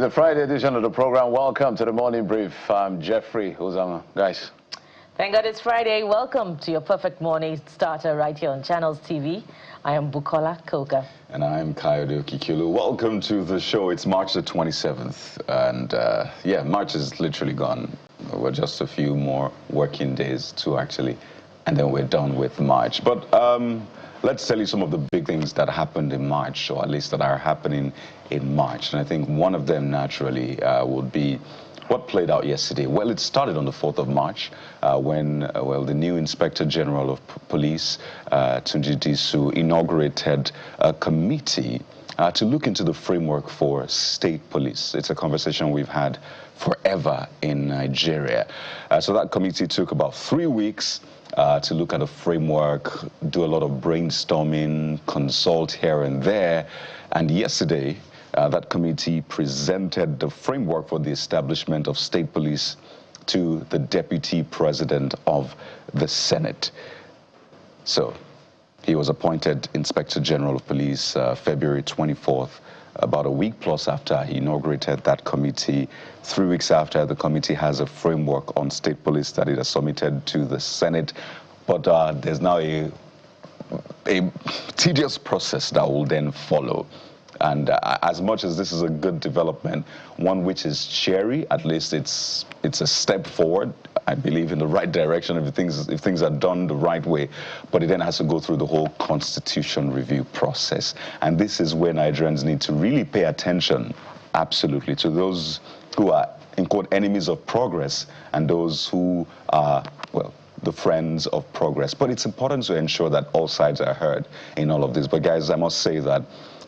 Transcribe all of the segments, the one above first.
the Friday edition of the program. Welcome to the Morning Brief. I'm Jeffrey Uzama. Guys. Thank God it's Friday. Welcome to your perfect morning starter right here on Channels TV. I am Bukola Koka. And I'm Kayode Okikulu. Welcome to the show. It's March the 27th. And yeah, March is literally gone. We're just a few more working days too, actually. And then we're done with March. But let's tell you some of the big things that happened in March, or at least that are happening in March. And I think one of them naturally would be what played out yesterday. Well, it started on the 4th of March when the new Inspector General of Police, Tunji Disu, inaugurated a committee to look into the framework for state police. It's a conversation we've had forever in Nigeria. So that committee took about 3 weeks to look at a framework, do a lot of brainstorming, consult here and there. And yesterday, that committee presented the framework for the establishment of state police to the Deputy President of the Senate. So he was appointed Inspector General of Police February 24th, about a week plus after he inaugurated that committee. 3 weeks after, the committee has a framework on state police that it has submitted to the Senate. But there's now a tedious process that will then follow. And as much as this is a good development, one which is cheery, at least it's a step forward, I believe, in the right direction if things are done the right way. But it then has to go through the whole constitution review process. And this is where Nigerians need to really pay attention, absolutely, to those who are, in quote, enemies of progress and those who are, well, the friends of progress. But it's important to ensure that all sides are heard in all of this. But guys, I must say that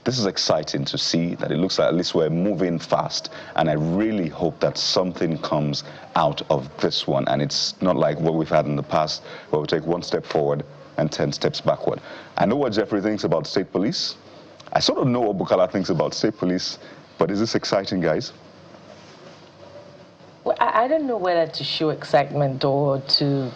this is exciting to see, that it looks like at least we're moving fast, and I really hope that something comes out of this one, and it's not like what we've had in the past, where we take 1 step forward and 10 steps backward. I know what Jeffrey thinks about state police. I sort of know what Bukola thinks about state police, but is this exciting, guys? Well, I don't know whether to show excitement or to,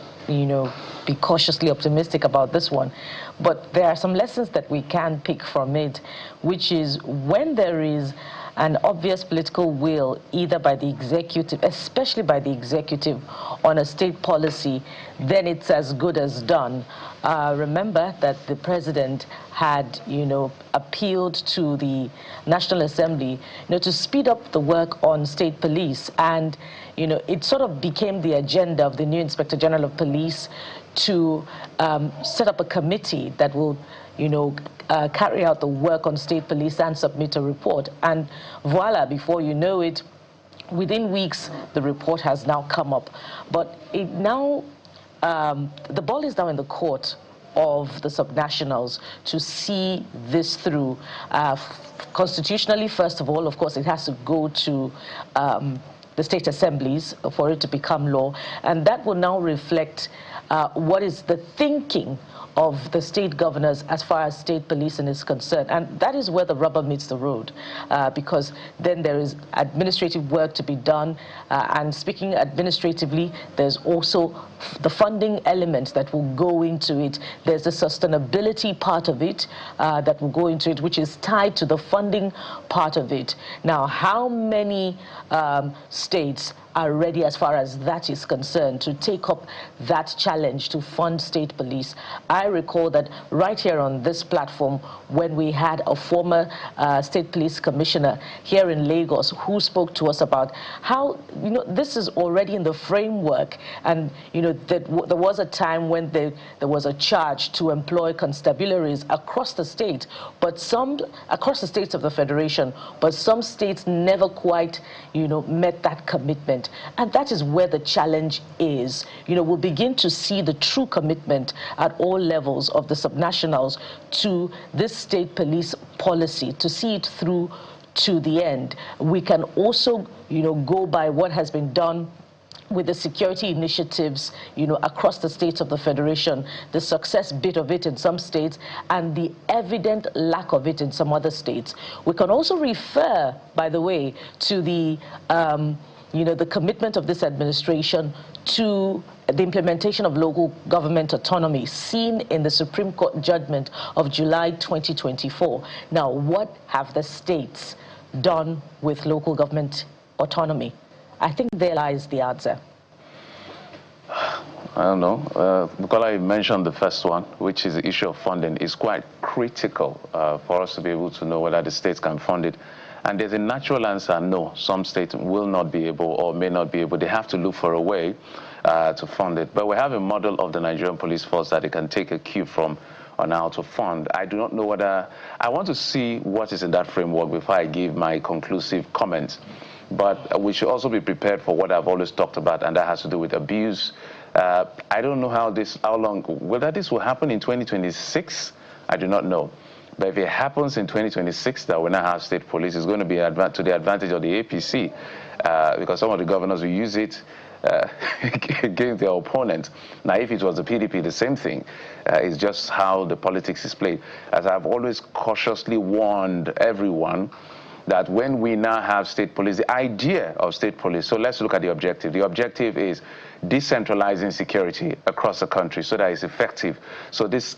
be cautiously optimistic about this one. But there are some lessons that we can pick from it, which is when there is an obvious political will, either by the executive, especially by the executive, on a state policy, then it's as good as done. Remember that the president had, appealed to the National Assembly, to speed up the work on state police. And, it sort of became the agenda of the new Inspector General of Police to set up a committee that will, carry out the work on state police and submit a report. And voila, before you know it, within weeks, the report has now come up. But it now, the ball is now in the court of the subnationals to see this through. Constitutionally, first of all, of course, it has to go to the state assemblies for it to become law. And that will now reflect what is the thinking of the state governors as far as state policing is concerned. And that is where the rubber meets the road, because then there is administrative work to be done. And speaking administratively, there's also the funding element that will go into it. There's the sustainability part of it that will go into it, which is tied to the funding part of it. Now, how many states are ready, as far as that is concerned, to take up that challenge to fund state police? I recall that right here on this platform, when we had a former state police commissioner here in Lagos who spoke to us about how, this is already in the framework, and, that there was a time when there was a charge to employ constabularies across the state, but across the states of the Federation, but some states never quite, met that commitment. And that is where the challenge is. We'll begin to see the true commitment at all levels of the subnationals to this state police policy, to see it through to the end. We can also, go by what has been done with the security initiatives, across the states of the Federation, the success bit of it in some states, and the evident lack of it in some other states. We can also refer, by the way, to the the commitment of this administration to the implementation of local government autonomy seen in the Supreme Court judgment of July 2024. Now, what have the states done with local government autonomy? I think there lies the answer. I don't know. Because I mentioned the first one, which is the issue of funding, is quite critical for us to be able to know whether the states can fund it. And there's a natural answer: no. Some states will not be able or may not be able. They have to look for a way to fund it. But we have a model of the Nigerian police force that they can take a cue from on how to fund. I do not know whether I want to see what is in that framework before I give my conclusive comments. But we should also be prepared for what I've always talked about, and that has to do with abuse. I don't know how long, whether this will happen in 2026, I do not know. But if it happens in 2026 that we now have state police, it's going to be to the advantage of the APC, because some of the governors will use it against their opponent. Now, if it was the PDP, the same thing. It's just how the politics is played. As I've always cautiously warned everyone, that when we now have state police, the idea of state police, so let's look at the objective. The objective is decentralizing security across the country so that it's effective. So this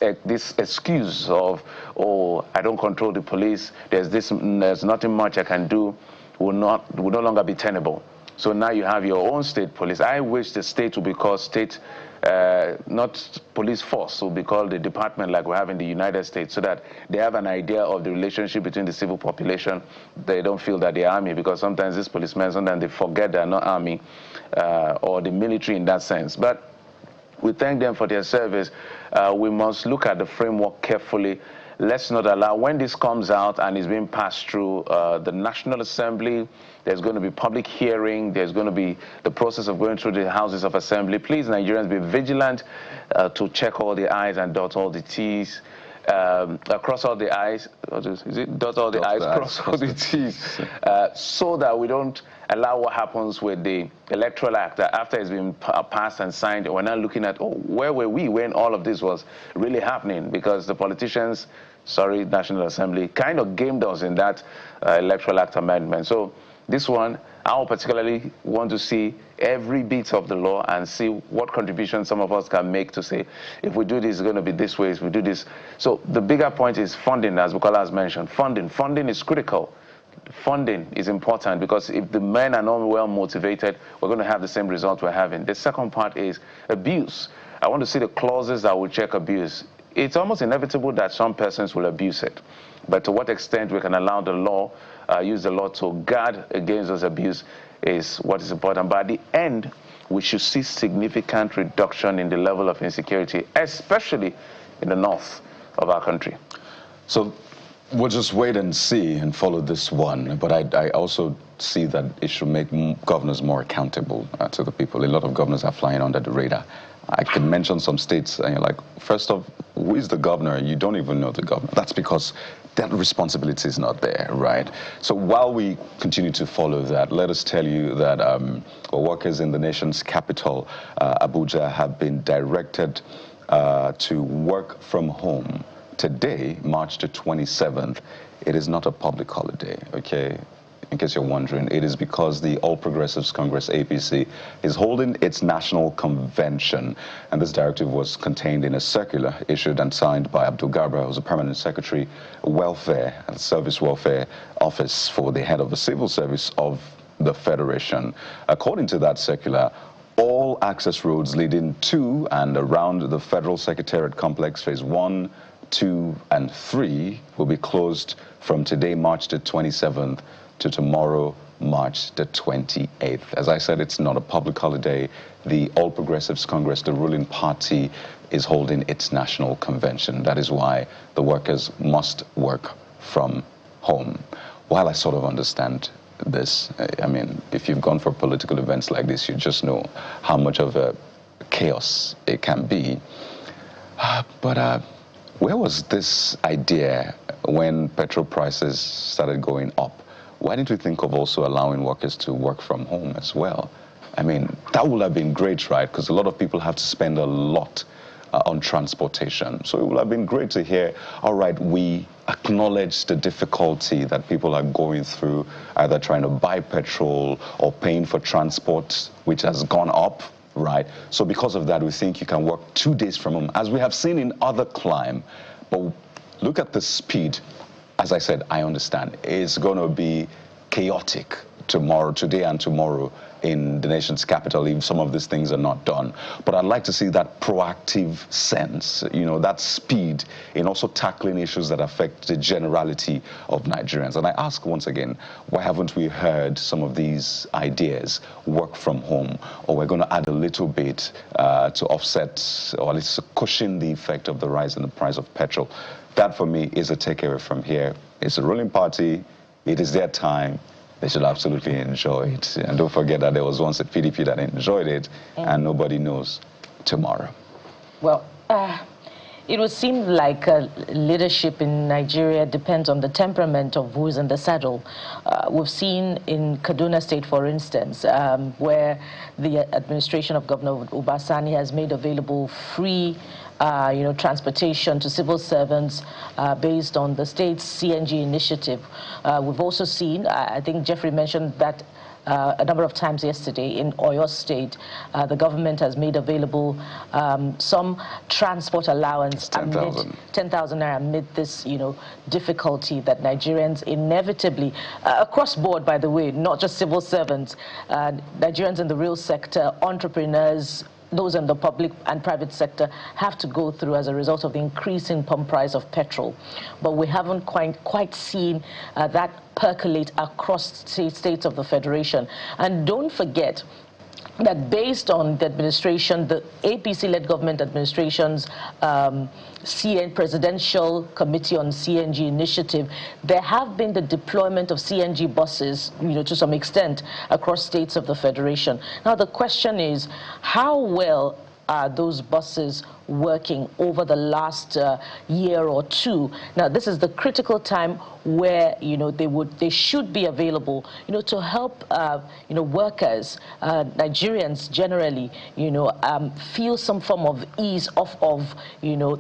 excuse of, oh, I don't control the police, there's nothing much I can do, will no longer be tenable. So now you have your own state police. I wish the state would be called state, not police force, will be called the department like we have in the United States, so that they have an idea of the relationship between the civil population. They don't feel that they're army, because sometimes these policemen, sometimes they forget they're not army or the military in that sense. But we thank them for their service. We must look at the framework carefully. Let's not allow, when this comes out and is being passed through the National Assembly, there's going to be public hearing, there's going to be the process of going through the Houses of Assembly. Please, Nigerians, be vigilant to check all the I's and dot all the T's. Cross all the I's, is it dot all the I's, cross all the T's, so that we don't allow what happens with the Electoral Act, that after it's been passed and signed, we're now looking at, oh, where were we when all of this was really happening? Because the politicians, sorry, National Assembly, kind of gamed us in that Electoral Act amendment. So this one, I particularly want to see every bit of the law and see what contribution some of us can make to say, if we do this, it's going to be this way, if we do this. So the bigger point is funding, as Bukola has mentioned. Funding is critical. Funding is important, because if the men are not well motivated, we're going to have the same result we're having. The second part is abuse. I want to see the clauses that will check abuse. It's almost inevitable that some persons will abuse it. But to what extent we can allow the law, use the law to guard against those abuse, is what is important. But at the end, we should see significant reduction in the level of insecurity, especially in the north of our country. So we'll just wait and see and follow this one. But I also see that it should make governors more accountable to the people. A lot of governors are flying under the radar. I can mention some states, and you're like, first off, who is the governor? You don't even know the governor. That's because that responsibility is not there, right? So while we continue to follow that, let us tell you that workers in the nation's capital, Abuja, have been directed to work from home. Today, March the 27th, it is not a public holiday, okay? In case you're wondering, it is because the All Progressives Congress, APC, is holding its national convention. And this directive was contained in a circular issued and signed by Abdul Garba, who's a permanent secretary, Welfare and Service Welfare Office for the head of the civil service of the Federation. According to that circular, all access roads leading to and around the Federal Secretariat Complex, Phase 1, 2, and 3 will be closed from today, March the 27th, to tomorrow, March the 28th. As I said, it's not a public holiday. The All Progressives Congress, the ruling party, is holding its national convention. That is why the workers must work from home. While I sort of understand this, I mean, if you've gone for political events like this, you just know how much of a chaos it can be. But where was this idea when petrol prices started going up? Why didn't we think of also allowing workers to work from home as well? I mean, that would have been great, right? Because a lot of people have to spend a lot on transportation. So it would have been great to hear, all right, we acknowledge the difficulty that people are going through, either trying to buy petrol or paying for transport, which has gone up, right? So because of that, we think you can work 2 days from home, as we have seen in other clime. But look at the speed. As I said, I understand. It's going to be chaotic today and tomorrow in the nation's capital if some of these things are not done. But I'd like to see that proactive sense, you know, that speed in also tackling issues that affect the generality of Nigerians. And I ask once again, why haven't we heard some of these ideas, work from home, or we're going to add a little bit to offset or at least cushion the effect of the rise in the price of petrol? That for me is a takeaway from here. It's a ruling party. It is their time. They should absolutely enjoy it. And don't forget that there was once a PDP that enjoyed it, and nobody knows tomorrow. Well, it would seem like leadership in Nigeria depends on the temperament of who is in the saddle. We've seen in Kaduna State, for instance, where the administration of Governor Ubasani has made available free transportation to civil servants based on the state's CNG initiative. We've also seen, I think Jeffrey mentioned that a number of times yesterday in Oyo State, the government has made available some transport allowance, 10,000 naira amid this, difficulty that Nigerians inevitably, across board, by the way, not just civil servants, Nigerians in the real sector, entrepreneurs, those in the public and private sector have to go through as a result of the increasing pump price of petrol. But we haven't quite seen that percolate across states of the Federation. And don't forget that based on the administration, the APC-led government administration's Presidential Committee on CNG initiative, there have been the deployment of CNG buses, to some extent across states of the Federation. Now the question is, how well are those buses working over the last year or two? Now this is the critical time where they should be available to help workers, Nigerians generally feel some form of ease off of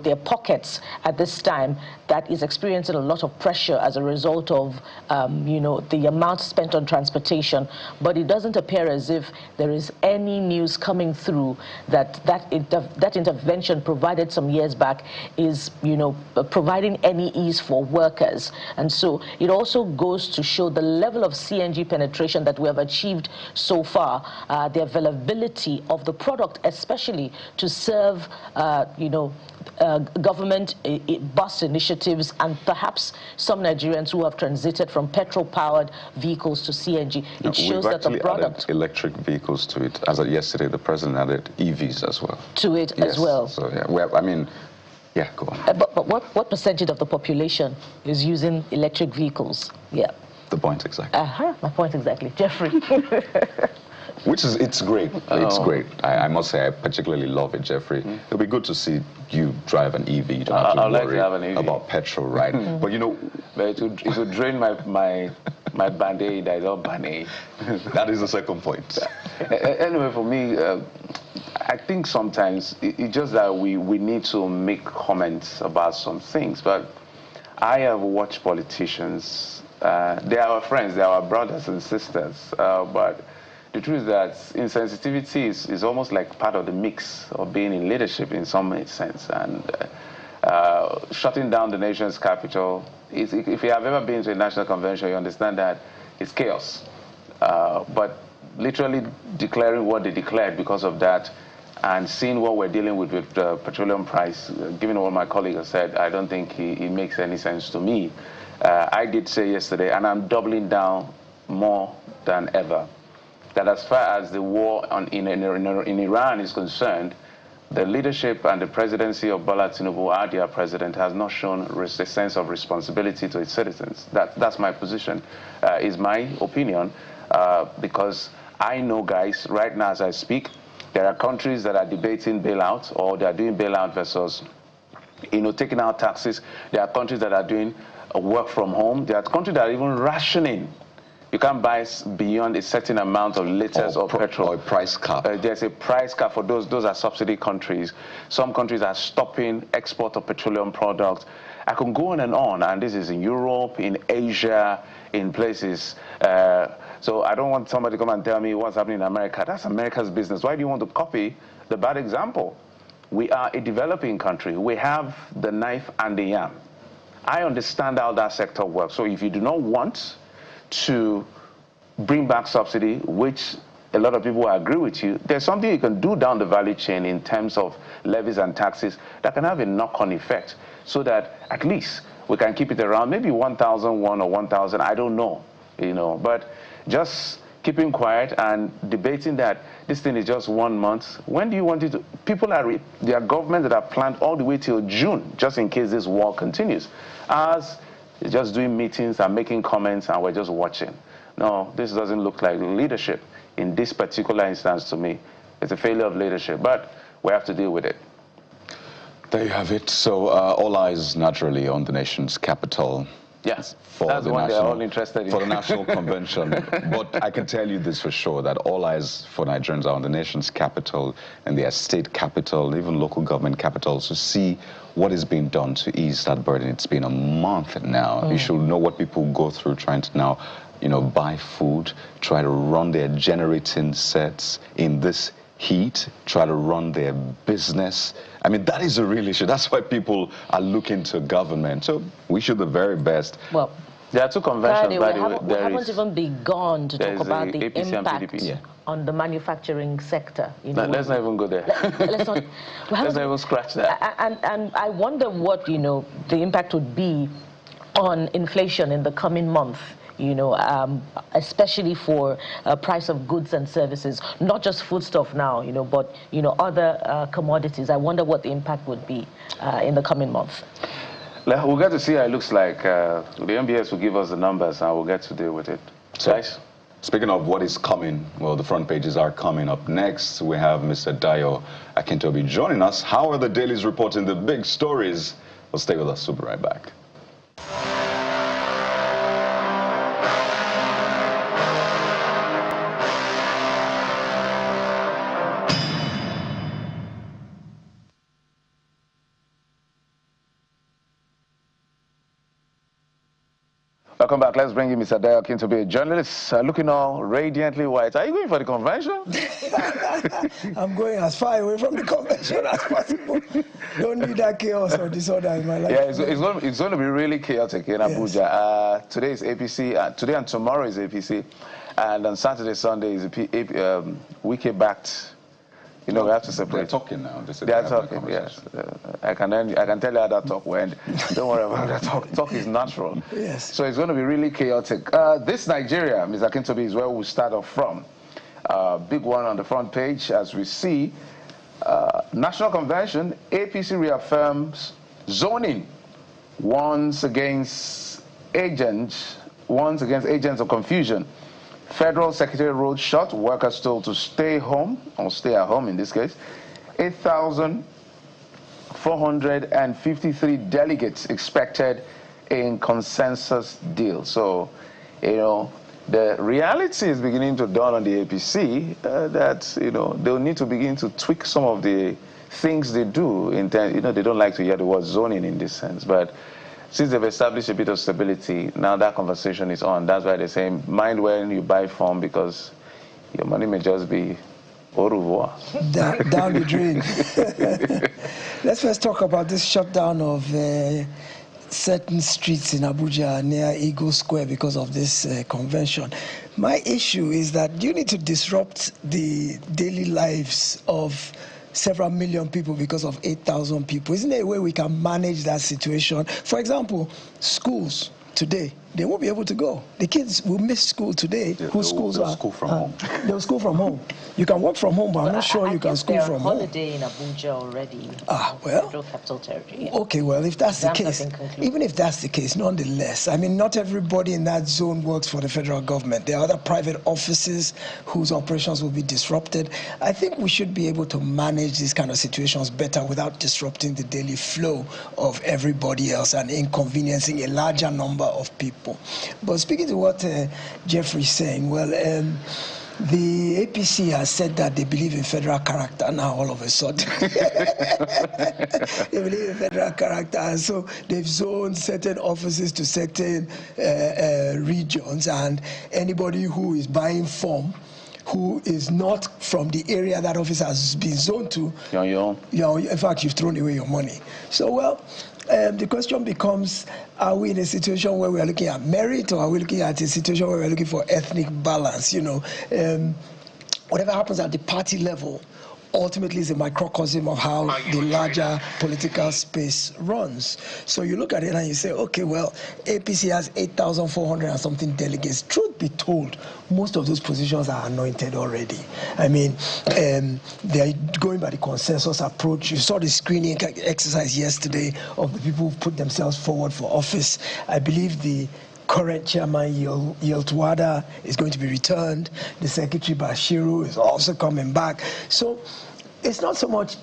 their pockets at this time that is experiencing a lot of pressure as a result of the amount spent on transportation. But it doesn't appear as if there is any news coming through that intervention provided some years back is providing any ease for workers. And so it also goes to show the level of CNG penetration that we have achieved so far, the availability of the product, especially to serve government bus initiatives and perhaps some Nigerians who have transited from petrol-powered vehicles to CNG. It shows that the product... electric vehicles to it. As of yesterday, the president added EVs as well. To it as well. So, yeah, yeah, go on. But what percentage of the population is using electric vehicles? Yeah. The point exactly. My point exactly. Jeffrey. It's great. It's great. I must say, I particularly love it, Jeffrey. It'll be good to see you drive an EV. You don't have to worry about petrol, right? But it would drain my band-aid. I don't band-aid. That is the second point. Anyway, for me, I think sometimes it's just that we need to make comments about some things. But I have watched politicians. They are our friends. They are our brothers and sisters. But the truth is that insensitivity is almost like part of the mix of being in leadership in some sense. And shutting down the nation's capital, if you have ever been to a national convention, you understand that it's chaos. But literally declaring what they declared because of that and seeing what we're dealing with the petroleum price, given what my colleague has said, I don't think it makes any sense to me. I did say yesterday, and I'm doubling down more than ever, that as far as the war in Iran is concerned, the leadership and the presidency of Bola Tinubu, our dear president, has not shown a sense of responsibility to its citizens. That's my position, is my opinion, because I know, guys, right now as I speak, there are countries that are debating bailout, or they are doing bailout versus, taking out taxes. There are countries that are doing work from home. There are countries that are even rationing. You can't buy beyond a certain amount of liters of petrol. Or a price cap. There's a price cap for those. Those are subsidy countries. Some countries are stopping export of petroleum products. I can go on, and this is in Europe, in Asia, in places. So I don't want somebody to come and tell me what's happening in America. That's America's business. Why do you want to copy the bad example? We are a developing country. We have the knife and the yam. I understand how that sector works. So if you do not want to bring back subsidy, which a lot of people will agree with you. There's something you can do down the value chain in terms of levies and taxes that can have a knock-on effect so that at least we can keep it around maybe 1,001 or 1,000, I don't know, but just keeping quiet and debating that this thing is just 1 month. When do you want it to? There are governments that have planned all the way till June, just in case this war continues. Ours is just doing meetings and making comments, and we're just watching. No, this doesn't look like leadership in this particular instance to me. It's a failure of leadership, but we have to deal with it. There you have it. So all eyes naturally on the nation's capital. Yes, that's the one they're all interested in. For the National Convention. But I can tell you this for sure, that all eyes for Nigerians are on the nation's capital and their state capital, even local government capitals, to see what is being done to ease that burden. It's been a month now. You should know what people go through trying to now, buy food, try to run their generating sets in this heat, try to run their business. I mean, that is a real issue. That's why people are looking to government. So we should do the very best. Well, there are two conventions, by the way. We haven't even begun to talk about the APC impact on the manufacturing sector. Let's not even go there. Let's not even scratch that. And I wonder what, the impact would be on inflation in the coming month. Especially for price of goods and services, not just foodstuff now, but, other commodities. I wonder what the impact would be in the coming months. We'll get to see how it looks like. The MBS will give us the numbers and we'll get to deal with it. So, guys, speaking of what is coming, well, the front pages are coming up next. We have Mr. Dayo Akintobi joining us. How are the dailies reporting the big stories? Well, stay with us. We'll be right back. Welcome back. Let's bring in Mr. Dayo Akintobi, a journalist, looking all radiantly white. Are you going for the convention? I'm going as far away from the convention as possible. Don't need that chaos or disorder in my life. Yeah, it's going to be really chaotic in Abuja. Yes. Today is APC. Today and tomorrow is APC. And on Saturday, Sunday is Wike backed. We have to separate. They're talking now. They are talking, yes. I can tell you how that talk went. Don't worry about that talk. Talk is natural. Yes. So it's going to be really chaotic. This Nigeria, Ms. Akintobi, is where we start off from. Big one on the front page, as we see. National Convention, APC reaffirms zoning warns against agents of confusion. Federal Secretary Road shut, workers told to stay home, or stay at home in this case. 8,453 delegates expected in consensus deal. So, the reality is beginning to dawn on the APC that, they'll need to begin to tweak some of the things they do. They don't like to hear the word zoning in this sense, but since they've established a bit of stability, now that conversation is on. That's why they say, mind when you buy form, because your money may just be au revoir. Down the drain. Let's first talk about this shutdown of certain streets in Abuja near Eagle Square because of this convention. My issue is that you need to disrupt the daily lives of several million people because of 8,000 people. Isn't there a way we can manage that situation? For example, schools today, they won't be able to go. The kids will miss school today. Whose schools are? School from home. They'll school from home. You can work from home, but I'm not sure you can school from home. Holiday in Abuja already. Well. Federal Capital Territory. Yeah. Okay, well, if that's the case, even if that's the case, nonetheless, I mean, not everybody in that zone works for the federal government. There are other private offices whose operations will be disrupted. I think we should be able to manage these kind of situations better without disrupting the daily flow of everybody else and inconveniencing a larger number of people. But speaking to what Jeffrey's saying, well, the APC has said that they believe in federal character now all of a sudden. They believe in federal character, and so they've zoned certain offices to certain regions, and anybody who is buying form, who is not from the area that office has been zoned to, You're on your own. in fact, you've thrown away your money. So, well, the question becomes, are we in a situation where we are looking at merit, or are we looking at a situation where we're looking for ethnic balance? Whatever happens at the party level ultimately is a microcosm of how the larger political space runs. So you look at it and you say, okay, well, APC has 8,400 and something delegates. Truth be told, most of those positions are anointed already. I mean, they're going by the consensus approach. You saw the screening exercise yesterday of the people who put themselves forward for office. I believe the current chairman, Yeltwada, is going to be returned. The secretary, Bashiru, is also coming back. So it's not so much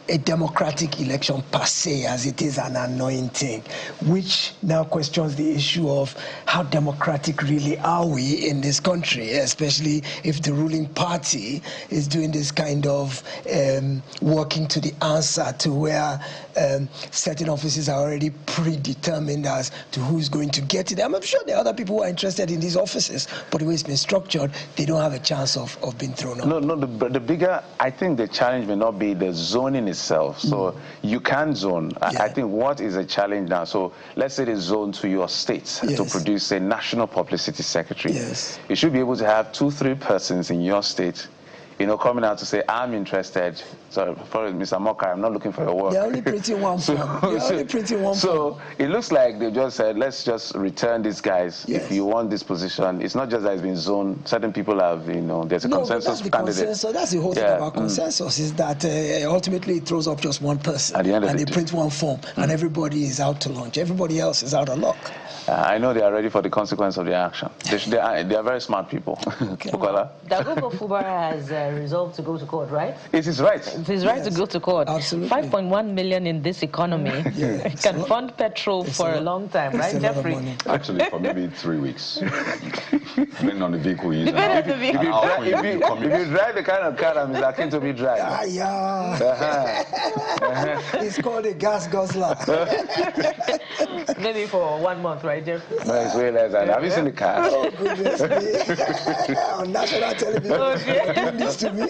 a democratic election per se as it is an anointing, which now questions the issue of how democratic really are we in this country, especially if the ruling party is doing this kind of working to the answer to where certain offices are already predetermined as to who's going to get it. I'm sure there are other people who are interested in these offices, but the way it's been structured, they don't have a chance of being thrown out. No, the bigger, I think the challenge may not be the zoning itself. So you can zone. Yeah. I think what is a challenge now, so let's say it's zoned to your state to produce a national publicity secretary. Yes. You should be able to have 2-3 persons in your state, coming out to say, I'm interested. So, for Mr. Mokai, I'm not looking for your work. They're only printing one form. So it looks like they just said, let's just return these guys. Yes. If you want this position, it's not just that it's been zoned. Certain people have, there's a consensus candidate. So that's the whole thing about consensus, is that ultimately it throws up just one person. At the end of and the they print one form, and everybody is out to lunch. Everybody else is out of luck. I know they are ready for the consequence of their action. They are very smart people. Okay. Dagogo Fubara has resolved to go to court, right? It is right. It is right to go to court. Absolutely. 5.1 million in this economy. It can fund petrol for a long time, right, Jeffrey? Actually, for maybe 3 weeks. Depending on the vehicle you use. Depending on the vehicle. If you drive the kind of car that Mr. Akintobi drives. It's called a gas guzzler. Maybe for 1 month, right, Jeffrey? No, it's way less than that. Have you seen the car? Oh, goodness me. On national television, doing this to me.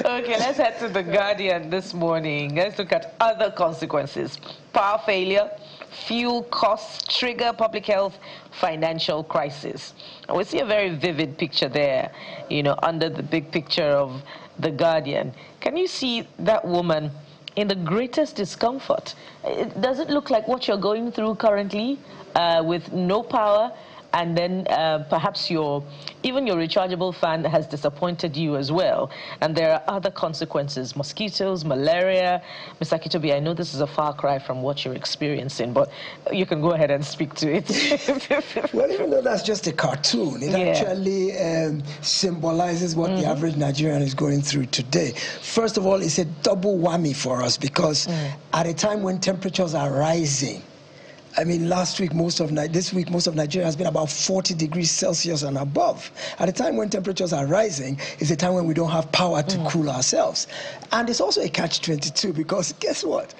Okay, let's head to The Guardian this morning. Let's look at other consequences. Power failure, fuel costs trigger public health, financial crisis. And we see a very vivid picture there, under the big picture of The Guardian. Can you see that woman in the greatest discomfort? Does it look like what you're going through currently with no power, and then perhaps even your rechargeable fan has disappointed you as well, and there are other consequences, mosquitoes, malaria. Mr. Akintobi, I know this is a far cry from what you're experiencing, but you can go ahead and speak to it. Well, even though that's just a cartoon, it actually symbolizes what the average Nigerian is going through today. First of all, it's a double whammy for us, because at a time when temperatures are rising, I mean, this week, most of Nigeria has been about 40 degrees Celsius and above. At a time when temperatures are rising, it's a time when we don't have power to cool ourselves. And it's also a catch-22, because guess what?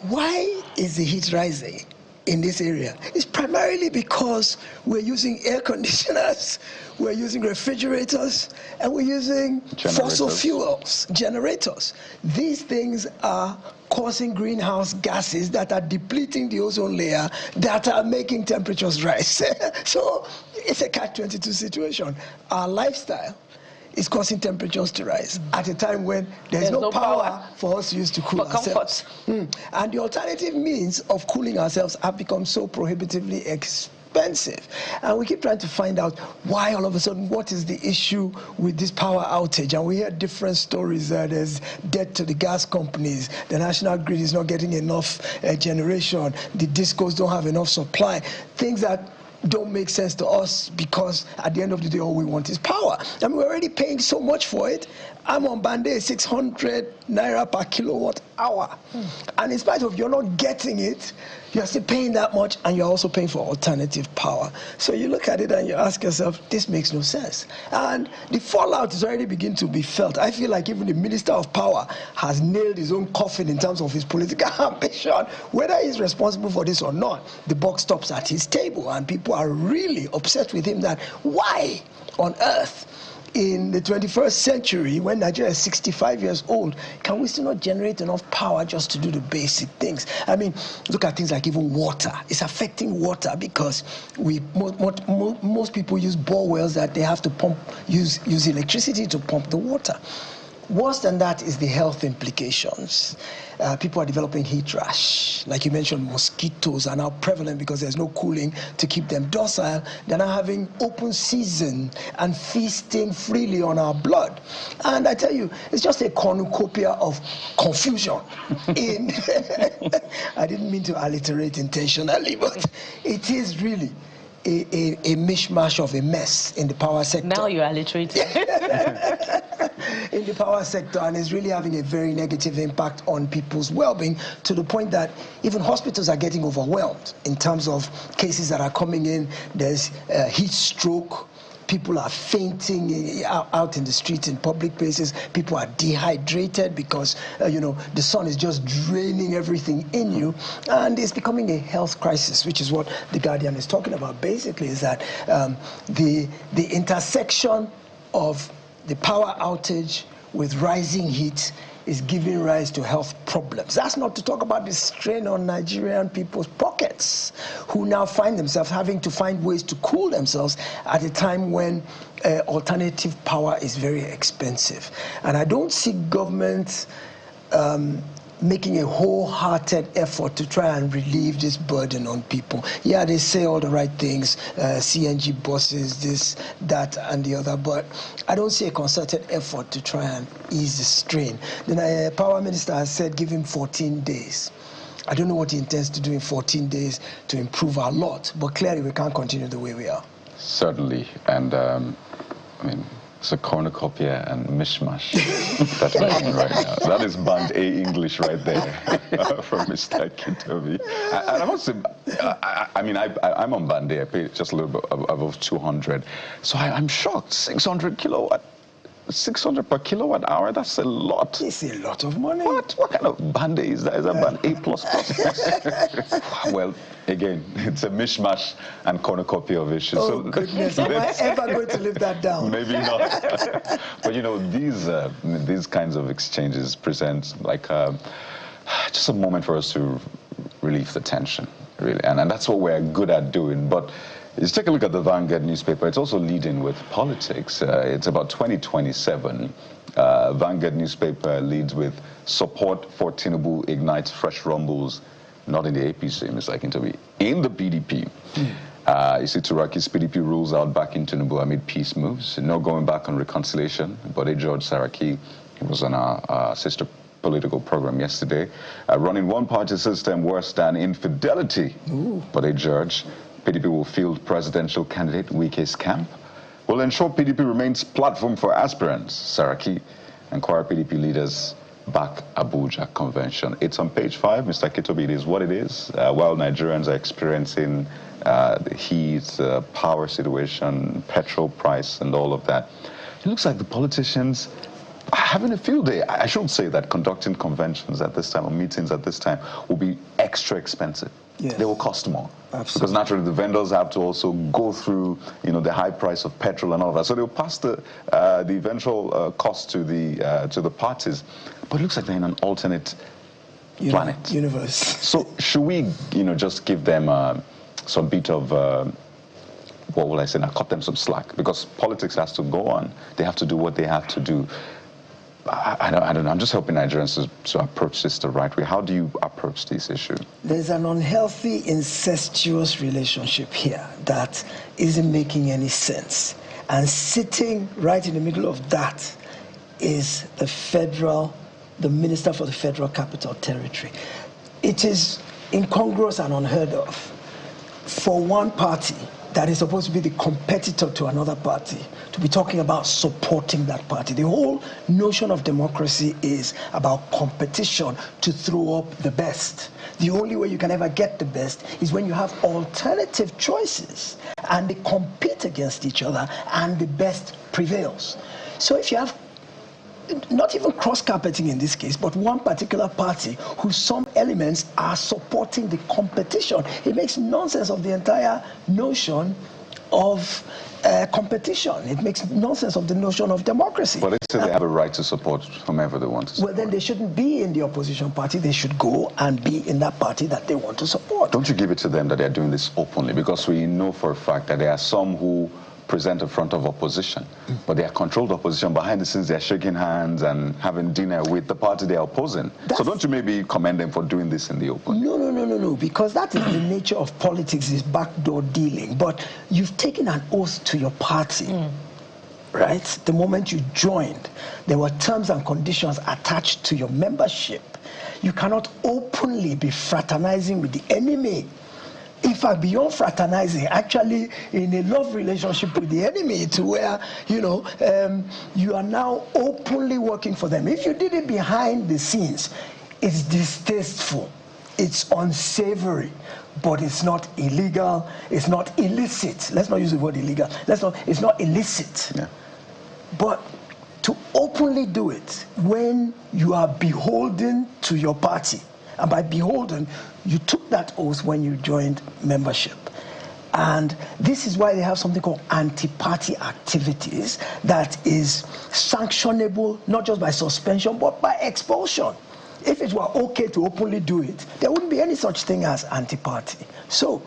Why is the heat rising in this area? It's primarily because we're using air conditioners, we're using refrigerators, and we're using fossil fuels, generators. These things are causing greenhouse gases that are depleting the ozone layer, that are making temperatures rise. So it's a catch-22 situation. Our lifestyle is causing temperatures to rise at a time when there's no power for us to use to cool ourselves. And the alternative means of cooling ourselves have become so prohibitively expensive. And we keep trying to find out why all of a sudden, what is the issue with this power outage? And we hear different stories. There's debt to the gas companies. The national grid is not getting enough generation. The discos don't have enough supply. Things that don't make sense to us, because at the end of the day, all we want is power. I mean, we're already paying so much for it. I'm on Bande, 600 naira per kilowatt hour. And in spite of you're not getting it, you're still paying that much, and you're also paying for alternative power. So you look at it and you ask yourself, this makes no sense. And the fallout is already beginning to be felt. I feel like even the Minister of Power has nailed his own coffin in terms of his political ambition. Whether he's responsible for this or not, the buck stops at his table, and people are really upset with him that why on earth in the 21st century, when Nigeria is 65 years old, can we still not generate enough power just to do the basic things? I mean, look at things like even water. It's affecting water because most people use bore wells that they have to use electricity to pump the water. Worse than that is the health implications. People are developing heat rash. Like you mentioned, mosquitoes are now prevalent because there's no cooling to keep them docile. They're now having open season and feasting freely on our blood. And I tell you, it's just a cornucopia of confusion. I didn't mean to alliterate intentionally, but it is really a mishmash of a mess in the power sector. Now you're alliterating. In the power sector, and is really having a very negative impact on people's well-being, to the point that even hospitals are getting overwhelmed in terms of cases that are coming in. There's heat stroke. People are fainting out in the streets, in public places. People are dehydrated because, the sun is just draining everything in you. And it's becoming a health crisis, which is what The Guardian is talking about. Basically, is that the intersection of the power outage with rising heat is giving rise to health problems. That's not to talk about the strain on Nigerian people's pockets, who now find themselves having to find ways to cool themselves at a time when alternative power is very expensive. And I don't see government making a wholehearted effort to try and relieve this burden on people. Yeah, they say all the right things, CNG buses, this, that, and the other, but I don't see a concerted effort to try and ease the strain. The power minister has said give him 14 days. I don't know what he intends to do in 14 days to improve our lot, but clearly we can't continue the way we are. Certainly, and I mean, it's a cornucopia and mishmash that's happening right now. That is band A English right there from Mr. Kintobi. And I must say, I'm on band A. I pay just a little bit above 200. So I'm shocked. 600 kilowatt. 600 per kilowatt hour, that's a lot. It's a lot of money. What kind of band A is that? Is that band A++? Well, again, it's a mishmash and cornucopia of issues. Oh, so goodness, am I ever going to live that down? Maybe not. But these kinds of exchanges present like just a moment for us to relieve the tension, really. And that's what we're good at doing. But just take a look at the Vanguard newspaper. It's also leading with politics. It's about 2027. Vanguard newspaper leads with support for Tinubu ignites fresh rumbles, not in the APC, Mr. Akintobi, in the PDP. You see, Turaki's PDP rules out backing Tinubu amid peace moves. No going back on reconciliation. But George Saraki, he was on our sister political program yesterday, running one-party system worse than infidelity. But George, PDP will field presidential candidate Wike's camp, will ensure PDP remains platform for aspirants. Saraki and Kwara PDP leaders back Abuja convention. It's on page 5, Mr. Kitobi. It is what it is. While Nigerians are experiencing the heat, power situation, petrol price, and all of that, it looks like the politicians are having a field day. I should say that conducting conventions at this time or meetings at this time will be extra expensive. Yes. They will cost more. Absolutely. Because naturally the vendors have to also go through, the high price of petrol and all that. So they'll pass the eventual cost to the parties. But it looks like they're in an alternate planet. Universe. So should we, just give them some bit of, what will I say now, cut them some slack? Because politics has to go on. They have to do what they have to do. I don't know. I'm just helping Nigerians to approach this the right way. How do you approach this issue? There's an unhealthy, incestuous relationship here that isn't making any sense. And sitting right in the middle of that is the Minister for the Federal Capital Territory. It is incongruous and unheard of for one party that is supposed to be the competitor to another party, to be talking about supporting that party. The whole notion of democracy is about competition to throw up the best. The only way you can ever get the best is when you have alternative choices and they compete against each other and the best prevails. So if you have not even cross-carpeting in this case, but one particular party whose some elements are supporting the competition, it makes nonsense of the entire notion of competition. It makes nonsense of the notion of democracy. But they say they have a right to support whomever they want to support. Well, then they shouldn't be in the opposition party. They should go and be in that party that they want to support. Don't you give it to them that they're doing this openly? Because we know for a fact that there are some who present in front of opposition, but they are controlled opposition. Behind the scenes, they're shaking hands and having dinner with the party they are opposing. So don't you maybe commend them for doing this in the open? No, because that is the nature of politics, is backdoor dealing. But you've taken an oath to your party, right? The moment you joined, there were terms and conditions attached to your membership. You cannot openly be fraternizing with the enemy. In fact, beyond fraternizing, actually in a love relationship with the enemy, to where, you are now openly working for them. If you did it behind the scenes, it's distasteful, it's unsavory, but it's not illegal, it's not illicit. Let's not use the word illegal. It's not illicit. Yeah. But to openly do it when you are beholden to your party, and by beholden, you took that oath when you joined membership. And this is why they have something called anti-party activities that is sanctionable not just by suspension, but by expulsion. If it were okay to openly do it, there wouldn't be any such thing as anti-party. So,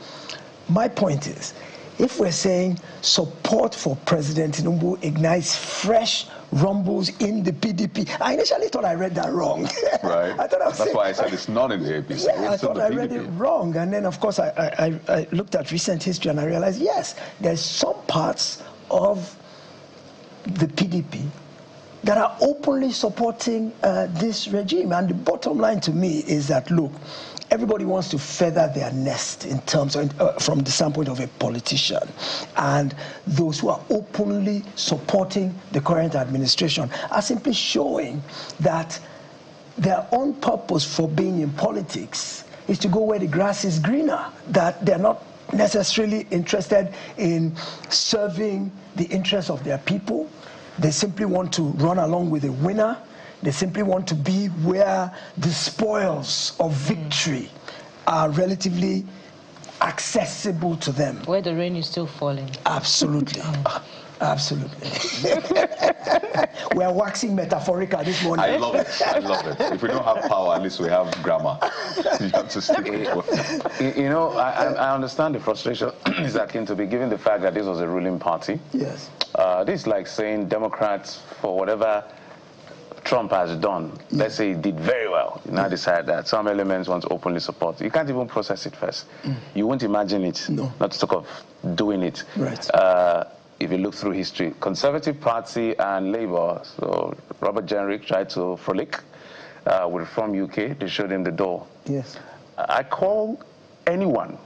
my point is, if we're saying support for President Tinubu ignites fresh rumbles in the PDP, I initially thought I read that wrong. Right. That's why I said it's not in the APC. Yeah, I thought I read it wrong. And then, of course, I looked at recent history and I realized, yes, there's some parts of the PDP that are openly supporting this regime. And the bottom line to me is that, look, everybody wants to feather their nest in terms of, from the standpoint of a politician. And those who are openly supporting the current administration are simply showing that their own purpose for being in politics is to go where the grass is greener, that they're not necessarily interested in serving the interests of their people. They simply want to run along with a winner. They simply want to be where the spoils of victory are relatively accessible to them. Where the rain is still falling. Absolutely. Absolutely. We're waxing metaphorical this morning. I love it. I love it. If we don't have power, at least we have grammar. You have to stick with it. I understand the frustration is akin to be given the fact that this was a ruling party. Yes. This is like saying Democrats, for whatever Trump has done, let's say he did very well, you now decide that some elements want to openly support. You can't even process it first. You won't imagine it, not to talk of doing it. Right. If you look through history, Conservative Party and Labour, so Robert Jenrick tried to frolic with Reform UK, they showed him the door. Yes. I call anyone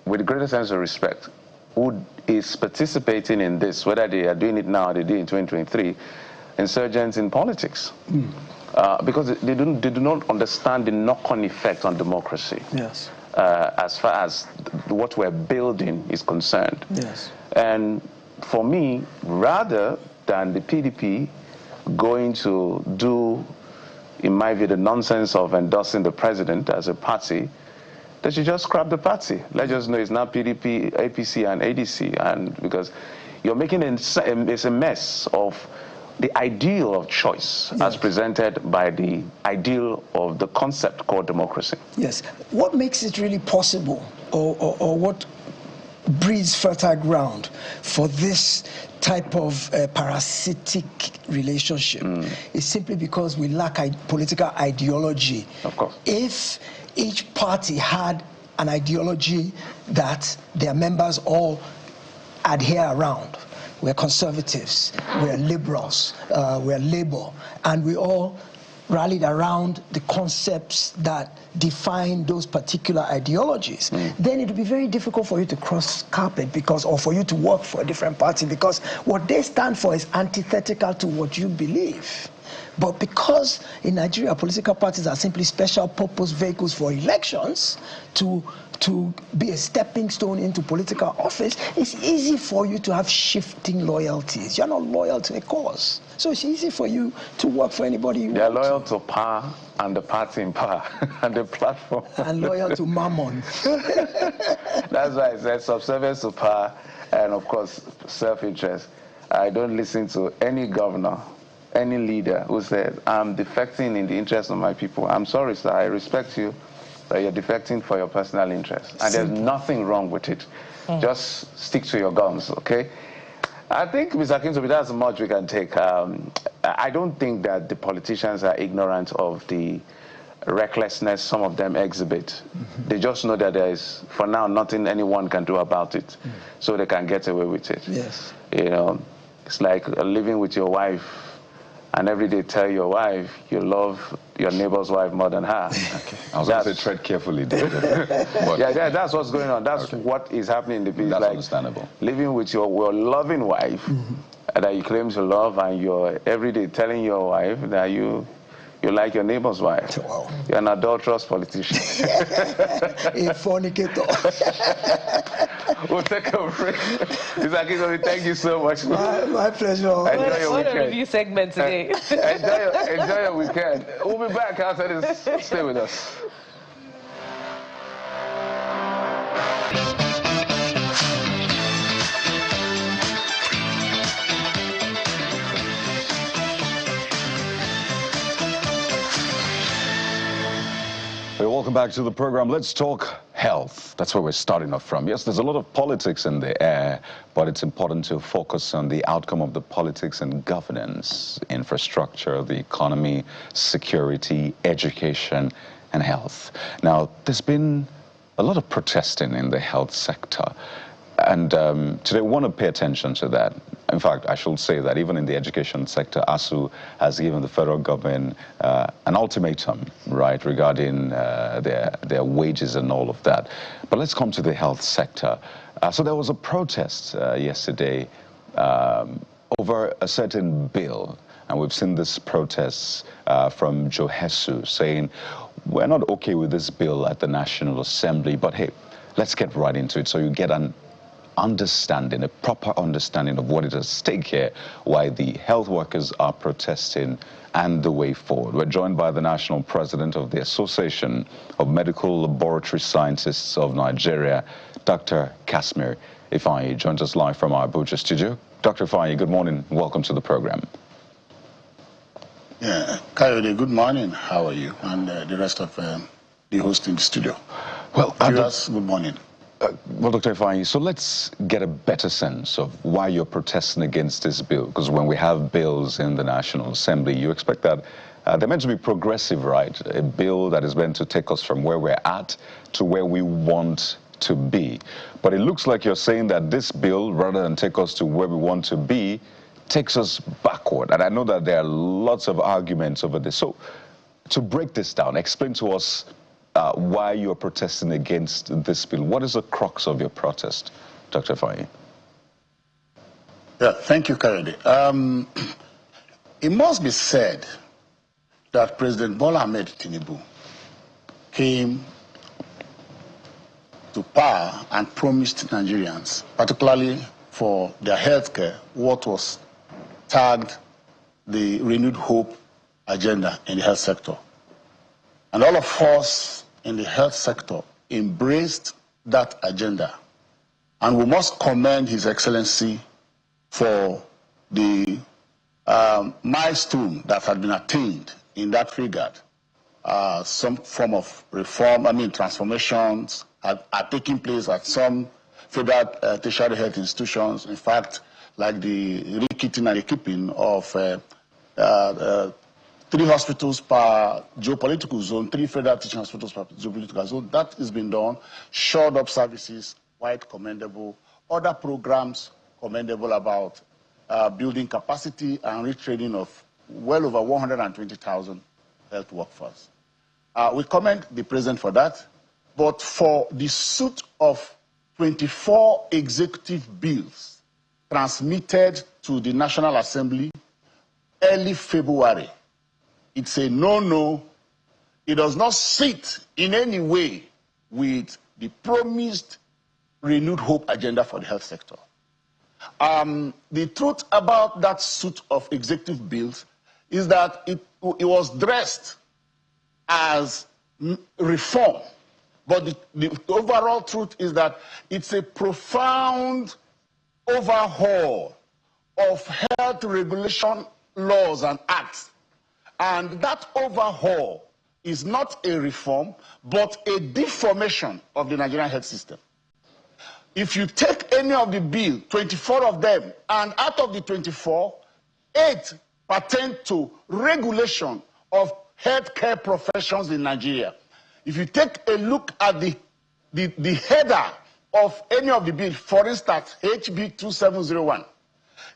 with the greatest sense of respect who is participating in this, whether they are doing it now or they do it in 2023, insurgents in politics. Because they do not understand the knock-on effect on democracy. Yes. As far as what we're building is concerned. Yes. And for me, rather than the PDP going to do, in my view, the nonsense of endorsing the president as a party, they should just scrap the party. Let's just know it's now PDP, APC, and ADC, and because you're making it's a mess of the ideal of choice as presented by the ideal of the concept called democracy. Yes. What makes it really possible, or what breeds fertile ground for this type of parasitic relationship is simply because we lack political ideology. Of course. If each party had an ideology that their members all adhere around, we're conservatives, we're liberals, we're Labour, and we all rallied around the concepts that define those particular ideologies, then it would be very difficult for you to cross carpet or for you to work for a different party, because what they stand for is antithetical to what you believe. But because in Nigeria, political parties are simply special purpose vehicles for elections to be a stepping stone into political office, it's easy for you to have shifting loyalties. You're not loyal to a cause. So it's easy for you to work for anybody you want. They're loyal to power and the party in power and the platform. And loyal to mammon. That's why I said subservience to power and, of course, self-interest. I don't listen to any governor, any leader who says, I'm defecting in the interest of my people. I'm sorry, sir, I respect you, but you're defecting for your personal interest. And there's nothing wrong with it. Just stick to your guns, okay? I think, Mr. Akintobi, that's much we can take. I don't think that the politicians are ignorant of the recklessness some of them exhibit. They just know that there is, for now, nothing anyone can do about it, so they can get away with it. Yes. You know, it's like living with your wife and every day tell your wife you love your neighbor's wife more than her. Okay. I was going to say tread carefully, David. Yeah, that's what's going on. That's what is happening in the business. That's like understandable. Living with your loving wife that you claim to love, and you're every day telling your wife that you like your neighbor's wife. Wow. You're an adulterous politician. A fornicator. We'll take a break. Mr. Akintobi, thank you so much. My pleasure. Enjoy your What a weekend. review segment today. Enjoy your weekend. We'll be back after this. Stay with us. Hey, welcome back to the program. Let's talk health. That's where we're starting off from. Yes, there's a lot of politics in the air, but it's important to focus on the outcome of the politics and governance, infrastructure, the economy, security, education, and health. Now, there's been a lot of protesting in the health sector. And today we want to pay attention to that. In fact, I should say that even in the education sector, ASU has given the federal government an ultimatum, right, regarding their wages and all of that. But let's come to the health sector. So there was a protest yesterday over a certain bill. And we've seen this protest from Joe Hesu saying, we're not okay with this bill at the National Assembly, but hey, let's get right into it so you get an understanding, a proper understanding of what is at stake here, why the health workers are protesting, and the way forward. We're joined by the national president of the Association of Medical Laboratory Scientists of Nigeria, Dr. Kasmir Ifeanyi, joins us live from our Abuja studio. Dr. Ifeanyi, good morning. Welcome to the program. Yeah, Kayode, good morning. How are you? And the rest of the host in the studio. Well, Viewers, good morning. Well, Dr. Ifeanyi, so let's get a better sense of why you're protesting against this bill. Because when we have bills in the National Assembly, you expect that they're meant to be progressive, right? A bill that is meant to take us from where we're at to where we want to be. But it looks like you're saying that this bill, rather than take us to where we want to be, takes us backward. And I know that there are lots of arguments over this. So to break this down, explain to us why you're protesting against this bill. What is the crux of your protest, Dr. Ifeanyi? Yeah, thank you, Kayode. It must be said that President Bola Ahmed Tinubu came to power and promised Nigerians, particularly for their healthcare, what was tagged the renewed hope agenda in the health sector. And all of us in the health sector embraced that agenda. And we must commend His Excellency for the milestone that had been attained in that regard. Some form of reform, transformations are taking place at some federal tertiary health institutions. In fact, like the rekitting and equipping of 3 hospitals per geopolitical zone, 3 federal teaching hospitals per geopolitical zone. That has been done. Shored up services, quite commendable. Other programs, commendable about building capacity and retraining of well over 120,000 health workforce. We commend the president for that, but for the suite of 24 executive bills transmitted to the National Assembly early February, it's a no-no. It does not sit in any way with the promised renewed hope agenda for the health sector. The truth about that suite of executive bills is that it was dressed as reform, but the overall truth is that it's a profound overhaul of health regulation laws and acts. And that overhaul is not a reform, but a deformation of the Nigerian health system. If you take any of the bill, 24 of them, and out of the 24, 8 pertain to regulation of healthcare professions in Nigeria. If you take a look at the header of any of the bills, for instance, HB 2701,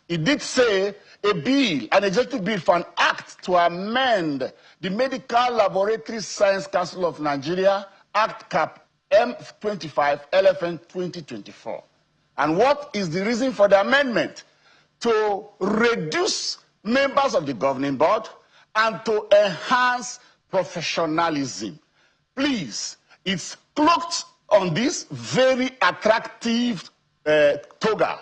it did say a bill, an executive bill for an act to amend the Medical Laboratory Science Council of Nigeria, Act Cap M25 LFN 2024. And what is the reason for the amendment? To reduce members of the governing board and to enhance professionalism. Please, it's cloaked on this very attractive toga,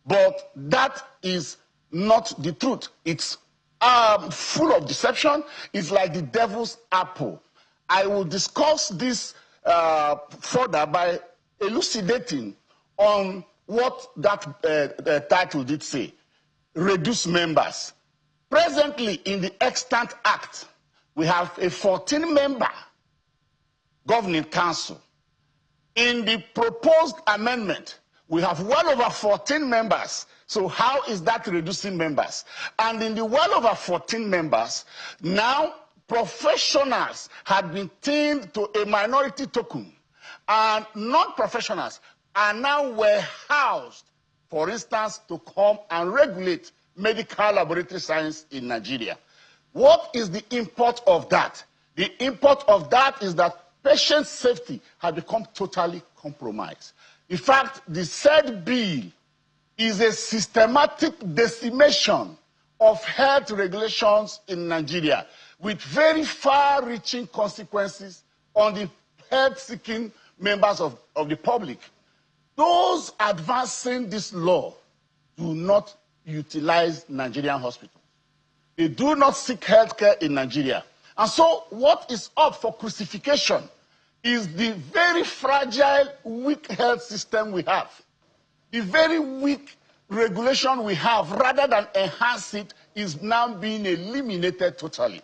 but that is not the truth. It's full of deception. It's like the devil's apple. I will discuss this further by elucidating on what that title did say. Reduce members. Presently, in the Extant Act, we have a 14-member governing council. In the proposed amendment, we have well over 14 members. So how is that reducing members? And in the well over 14 members, now professionals had been turned to a minority token, and non-professionals are now warehoused, for instance, to come and regulate medical laboratory science in Nigeria. What is the import of that? The import of that is that patient safety has become totally compromised. In fact, the said bill is a systematic decimation of health regulations in Nigeria, with very far-reaching consequences on the health-seeking members of the public. Those advancing this law do not utilize Nigerian hospitals. They do not seek health care in Nigeria. And so what is up for crucifixion is the very fragile, weak health system we have. The very weak regulation we have, rather than enhance it, is now being eliminated totally.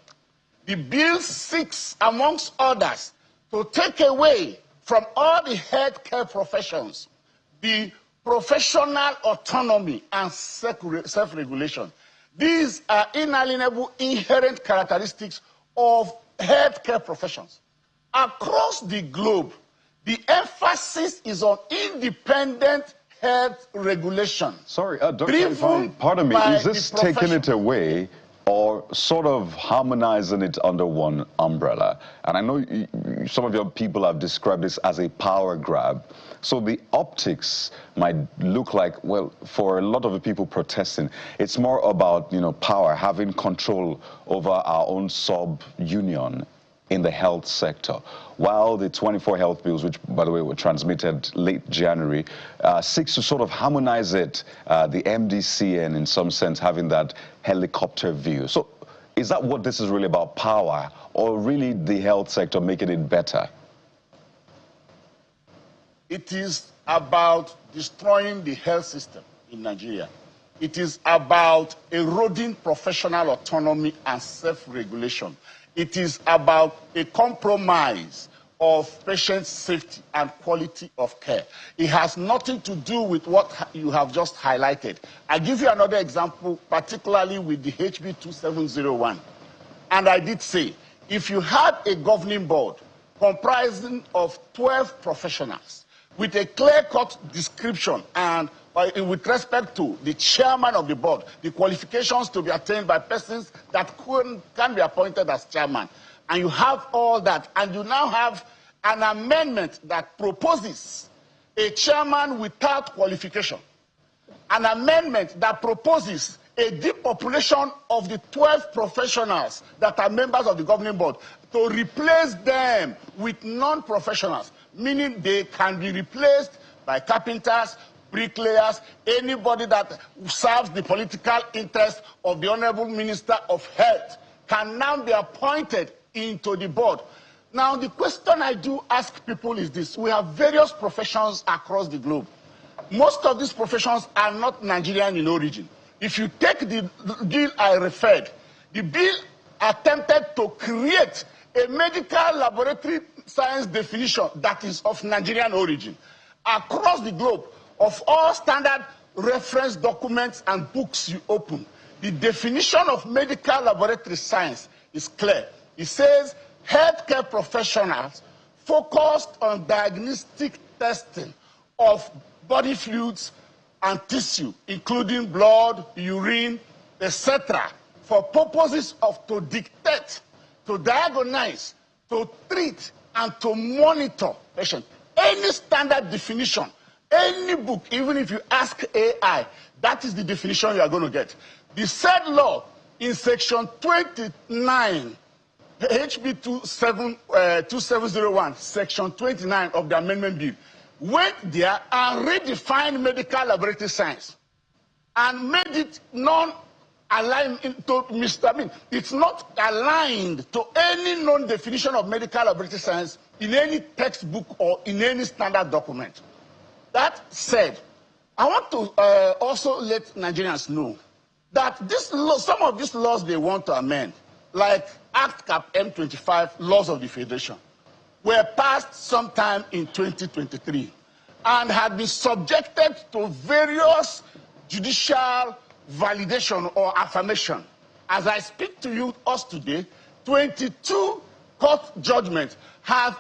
The bill seeks, amongst others, to take away from all the healthcare professions the professional autonomy and self-regulation. These are inalienable, inherent characteristics of healthcare professions. Across the globe, the emphasis is on independent health regulation. Sorry, Dr. Pardon me, is this taking it away or sort of harmonizing it under one umbrella? And I know some of your people have described this as a power grab. So the optics might look like, well, for a lot of the people protesting, it's more about, power, having control over our own sub-union in the health sector, while the 24 health bills, which, by the way, were transmitted late January, seeks to sort of harmonize it, the MDCN, in some sense, having that helicopter view. So is that what this is really about, power, or really the health sector making it better? It is about destroying the health system in Nigeria. It is about eroding professional autonomy and self-regulation. It is about a compromise of patient safety and quality of care. It has nothing to do with what you have just highlighted. I'll give you another example, particularly with the HB 2701. And I did say, if you had a governing board comprising of 12 professionals with a clear-cut description and with respect to the chairman of the board, the qualifications to be attained by persons that can be appointed as chairman. And you have all that, and you now have an amendment that proposes a chairman without qualification. An amendment that proposes a depopulation of the 12 professionals that are members of the governing board to replace them with non-professionals, meaning they can be replaced by carpenters, bricklayers, anybody that serves the political interest of the Honorable Minister of Health can now be appointed into the board. Now, the question I do ask people is this. We have various professions across the globe. Most of these professions are not Nigerian in origin. If you take the bill I referred, the bill attempted to create a medical laboratory science definition that is of Nigerian origin. Across the globe, of all standard reference documents and books you open, the definition of medical laboratory science is clear. It says healthcare professionals focused on diagnostic testing of body fluids and tissue, including blood, urine, etc., for purposes of to dictate, to diagnose, to treat, and to monitor patients. Any standard definition, any book, even if you ask AI, that is the definition you are going to get. The said law in section 29, HB 2701, section 29 of the amendment bill, went there and redefined medical laboratory science and made it non-aligned it's not aligned to any known definition of medical laboratory science in any textbook or in any standard document. That said, I want to also let Nigerians know that some of these laws they want to amend, like Act Cap M25, Laws of the Federation, were passed sometime in 2023 and had been subjected to various judicial validation or affirmation. As I speak to us today, 22 court judgments had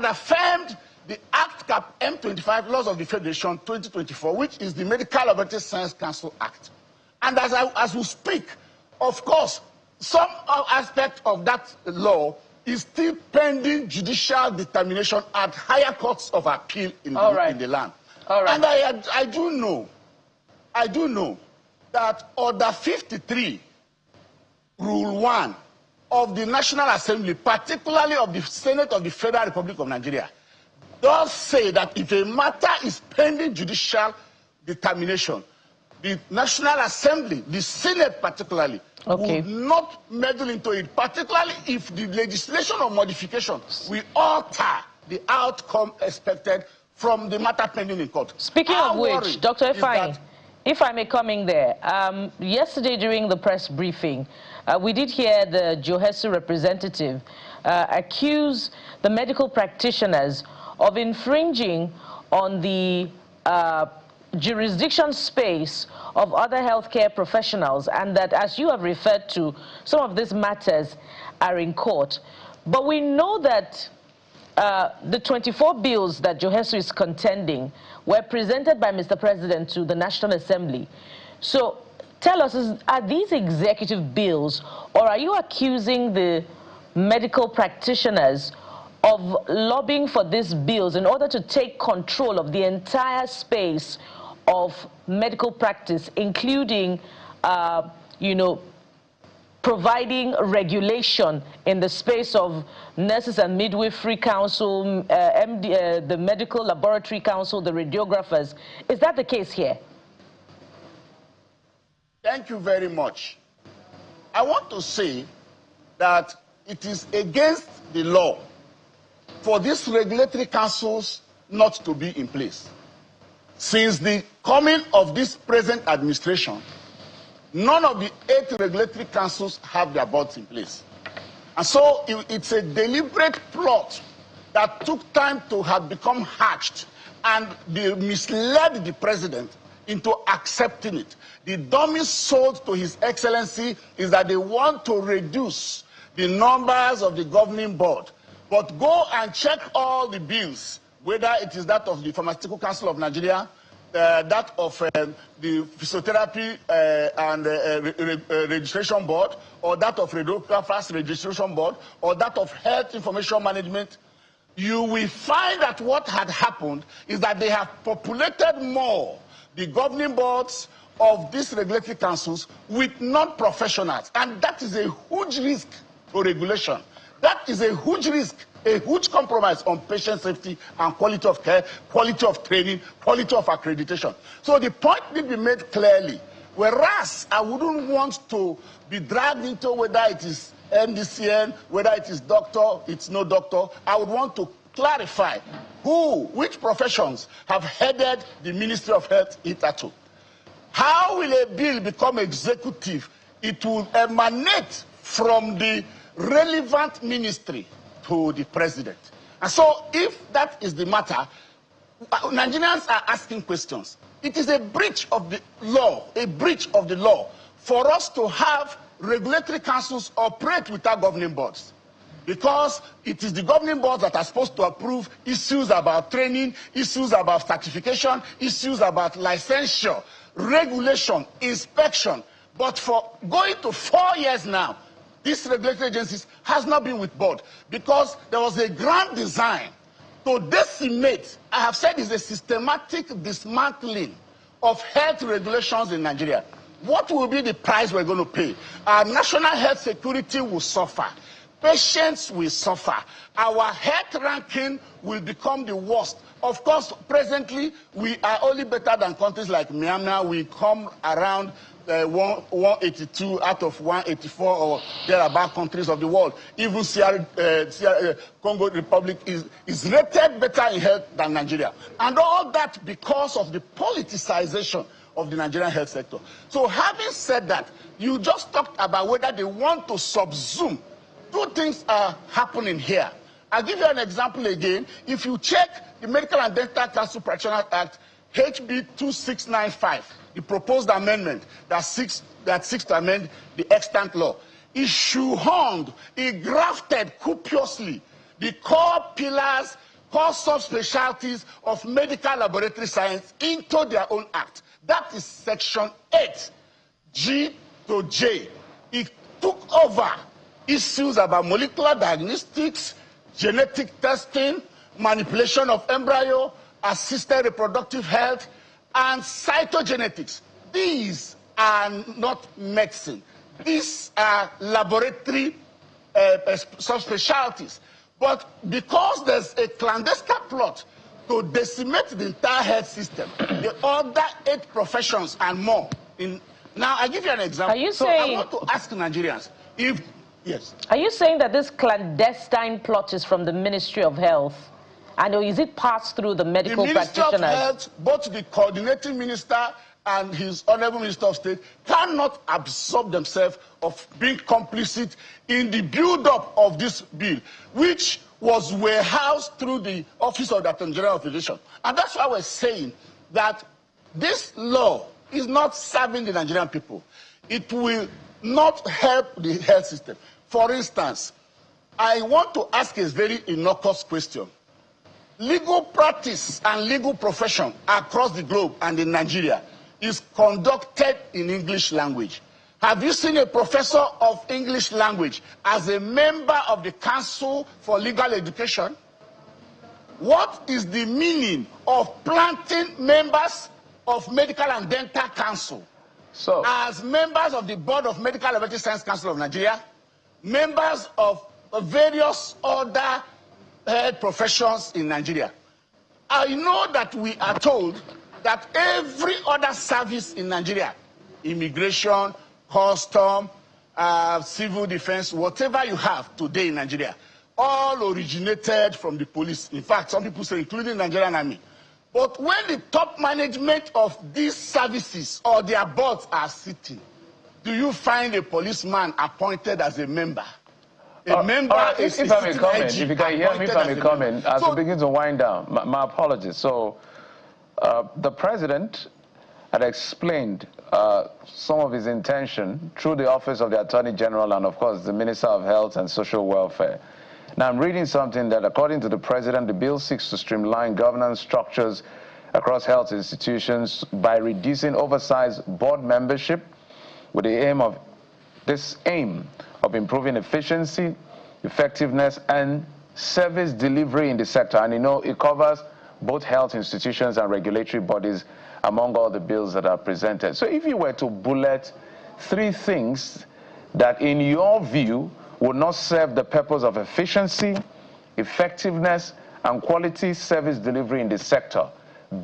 affirmed the Act Cap M25, Laws of the Federation 2024, which is the Medical Laboratory Science Council Act. And as we speak, of course, some aspect of that law is still pending judicial determination at higher courts of appeal in the land. All right. And I do know that Order 53, Rule 1 of the National Assembly, particularly of the Senate of the Federal Republic of Nigeria, does say that if a matter is pending judicial determination, the National Assembly, the Senate particularly, would not meddle into it, particularly if the legislation or modification will alter the outcome expected from the matter pending in court. Speaking of which, Dr. Ifeanyi, if I may come in there, yesterday during the press briefing, we did hear the Johesu representative accuse the medical practitioners of infringing on the jurisdiction space of other healthcare professionals, and that, as you have referred to, some of these matters are in court. But we know that the 24 bills that Johesu is contending were presented by Mr. President to the National Assembly. So tell us, are these executive bills, or are you accusing the medical practitioners of lobbying for these bills in order to take control of the entire space of medical practice, including, providing regulation in the space of Nurses and Midwifery Council, the Medical Laboratory Council, the radiographers? Is that the case here? Thank you very much. I want to say that it is against the law for these regulatory councils not to be in place. Since the coming of this present administration, none of the 8 regulatory councils have their boards in place. And so it's a deliberate plot that took time to have become hatched, and they misled the president into accepting it. The dummy sold to His Excellency is that they want to reduce the numbers of the governing board. But go and check all the bills, whether it is that of the Pharmaceutical Council of Nigeria, that of the physiotherapy and registration board, or that of radiographers registration board, or that of health information management, you will find that what had happened is that they have populated more the governing boards of these regulatory councils with non-professionals, and that is a huge risk to regulation. That is a huge risk, a huge compromise on patient safety and quality of care, quality of training, quality of accreditation. So the point need to be made clearly. Whereas I wouldn't want to be dragged into whether it is MDCN, whether it is doctor, it's no doctor. I would want to clarify which professions have headed the Ministry of Health hitherto. How will a bill become executive? It will emanate from the relevant ministry to the president. And so if that is the matter, Nigerians are asking questions. It is a breach of the law, for us to have regulatory councils operate without governing boards. Because it is the governing boards that are supposed to approve issues about training, issues about certification, issues about licensure, regulation, inspection. But for going to 4 years now, these regulatory agencies has not been with board because there was a grand design to decimate. I have said it's a systematic dismantling of health regulations in Nigeria. What will be the price we're going to pay? Our national health security will suffer. Patients will suffer. Our health ranking will become the worst. Of course, presently, we are only better than countries like Myanmar. We come around 182 out of 184 or thereabout countries of the world. Even Congo Republic is rated better in health than Nigeria. And all that because of the politicization of the Nigerian health sector. So having said that, you just talked about whether they want to subsume. Two things are happening here. I'll give you an example again. If you check the Medical and Dental Council Practitioners Act, HB 2695, the proposed amendment that seeks to amend the extant law, it shoehorned, it grafted copiously the core pillars, core subspecialties of medical laboratory science into their own act. That is section 8, G to J. It took over issues about molecular diagnostics, genetic testing, manipulation of embryo, assisted reproductive health, and cytogenetics. These are not medicine. These are laboratory subspecialties. But because there's a clandestine plot to decimate the entire health system, the other 8 professions and more. Now, I give you an example. Are you saying, I want to ask Nigerians if. Yes. Are you saying that this clandestine plot is from the Ministry of Health? And is it passed through the medical practitioners? The Ministry of Health, both the coordinating minister and his Honorable Minister of State cannot absorb themselves of being complicit in the build-up of this bill, which was warehoused through the Office of the Attorney General of Physician. And that's why we're saying that this law is not serving the Nigerian people. It will not help the health system. For instance, I want to ask a very innocuous question. Legal practice and legal profession across the globe and in Nigeria is conducted in English language. Have you seen a professor of English language as a member of the Council for Legal Education? What is the meaning of planting members of Medical and Dental Council as members of the Board of Medical and Laboratory Science Council of Nigeria, members of various other health professions in Nigeria? I know that we are told that every other service in Nigeria, immigration, custom, civil defense, whatever you have today in Nigeria, all originated from the police. In fact, some people say including the Nigerian Army. But when the top management of these services or their boards are sitting, do you find a policeman appointed as a member? A member is if I may comment, if you can hear me, if I may comment, as we begin to wind down, my apologies. So the president had explained some of his intention through the Office of the Attorney General and, of course, the Minister of Health and Social Welfare. Now, I'm reading something that, according to the president, the bill seeks to streamline governance structures across health institutions by reducing oversized board membership with the aim of improving efficiency, effectiveness, and service delivery in the sector. And it covers both health institutions and regulatory bodies among all the bills that are presented. So if you were to bullet 3 things that in your view would not serve the purpose of efficiency, effectiveness, and quality service delivery in the sector,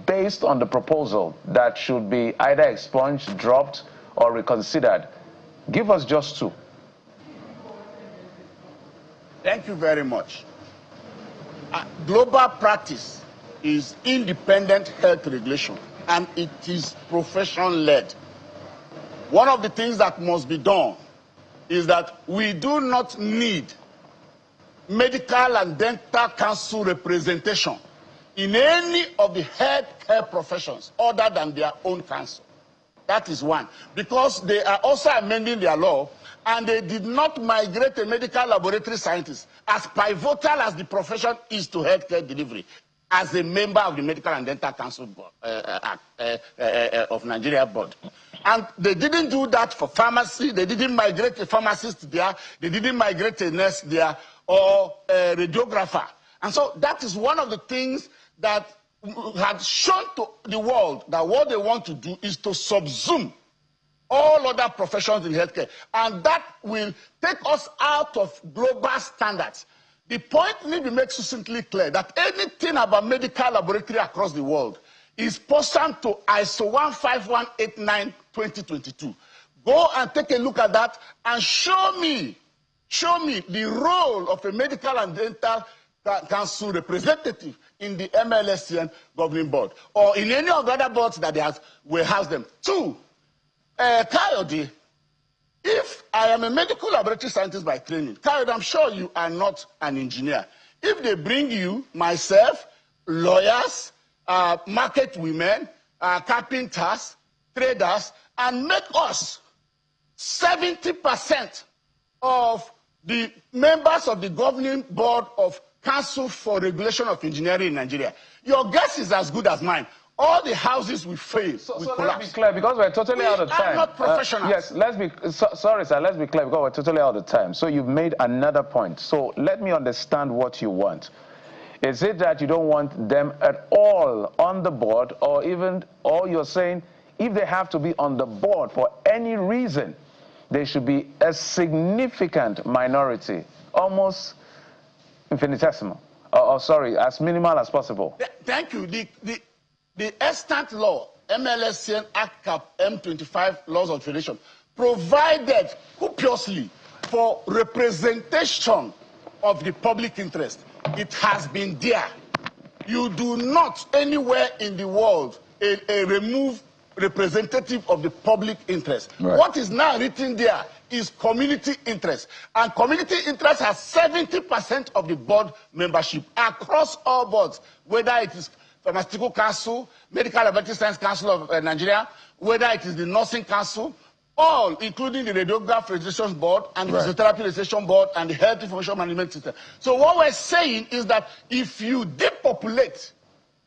based on the proposal that should be either expunged, dropped, or reconsidered, give us just 2. Thank you very much. Global practice is independent health regulation, and it is profession-led. One of the things that must be done is that we do not need medical and dental council representation in any of the healthcare professions other than their own council. That is one. Because they are also amending their law, and they did not migrate a medical laboratory scientist, as pivotal as the profession is to healthcare delivery, as a member of the Medical and Dental Council board, of Nigeria board. And they didn't do that for pharmacy. They didn't migrate a pharmacist there. They didn't migrate a nurse there or a radiographer. And so that is one of the things that had shown to the world that what they want to do is to subsume all other professions in healthcare. And that will take us out of global standards. The point needs to be made succinctly clear that anything about medical laboratory across the world is pursuant to ISO 15189-2022. Go and take a look at that and show me the role of a medical and dental council representative in the MLSCN governing board or in any of the other boards that will house them. 2, Coyote, if I am a medical laboratory scientist by training, Coyote, I'm sure you are not an engineer. If they bring you, myself, lawyers, market women, carpenters, traders, and make us 70% of the members of the governing board of Council for Regulation of Engineering in Nigeria, your guess is as good as mine. All the houses will fail. So let's be clear, because we're totally out of time. We are not professionals. Yes, sorry, sir, let's be clear, because we're totally out of time. So you've made another point. So let me understand what you want. Is it that you don't want them at all on the board, or you're saying if they have to be on the board for any reason, they should be a significant minority, almost infinitesimal, as minimal as possible? Thank you. The extant law, MLSCN Act Cap M25 Laws of Federation, provided copiously for representation of the public interest. It has been there. You do not anywhere in the world remove representative of the public interest. Right. What is now written there is community interest. And community interest has 70% of the board membership across all boards, whether it is Pharmaceutical Council, Medical Laboratory Science Council of Nigeria, whether it is the Nursing Council, all, including the Radiograph Registration Board and the Physiotherapy Registration Board and the Health Information Management System. So what we're saying is that if you depopulate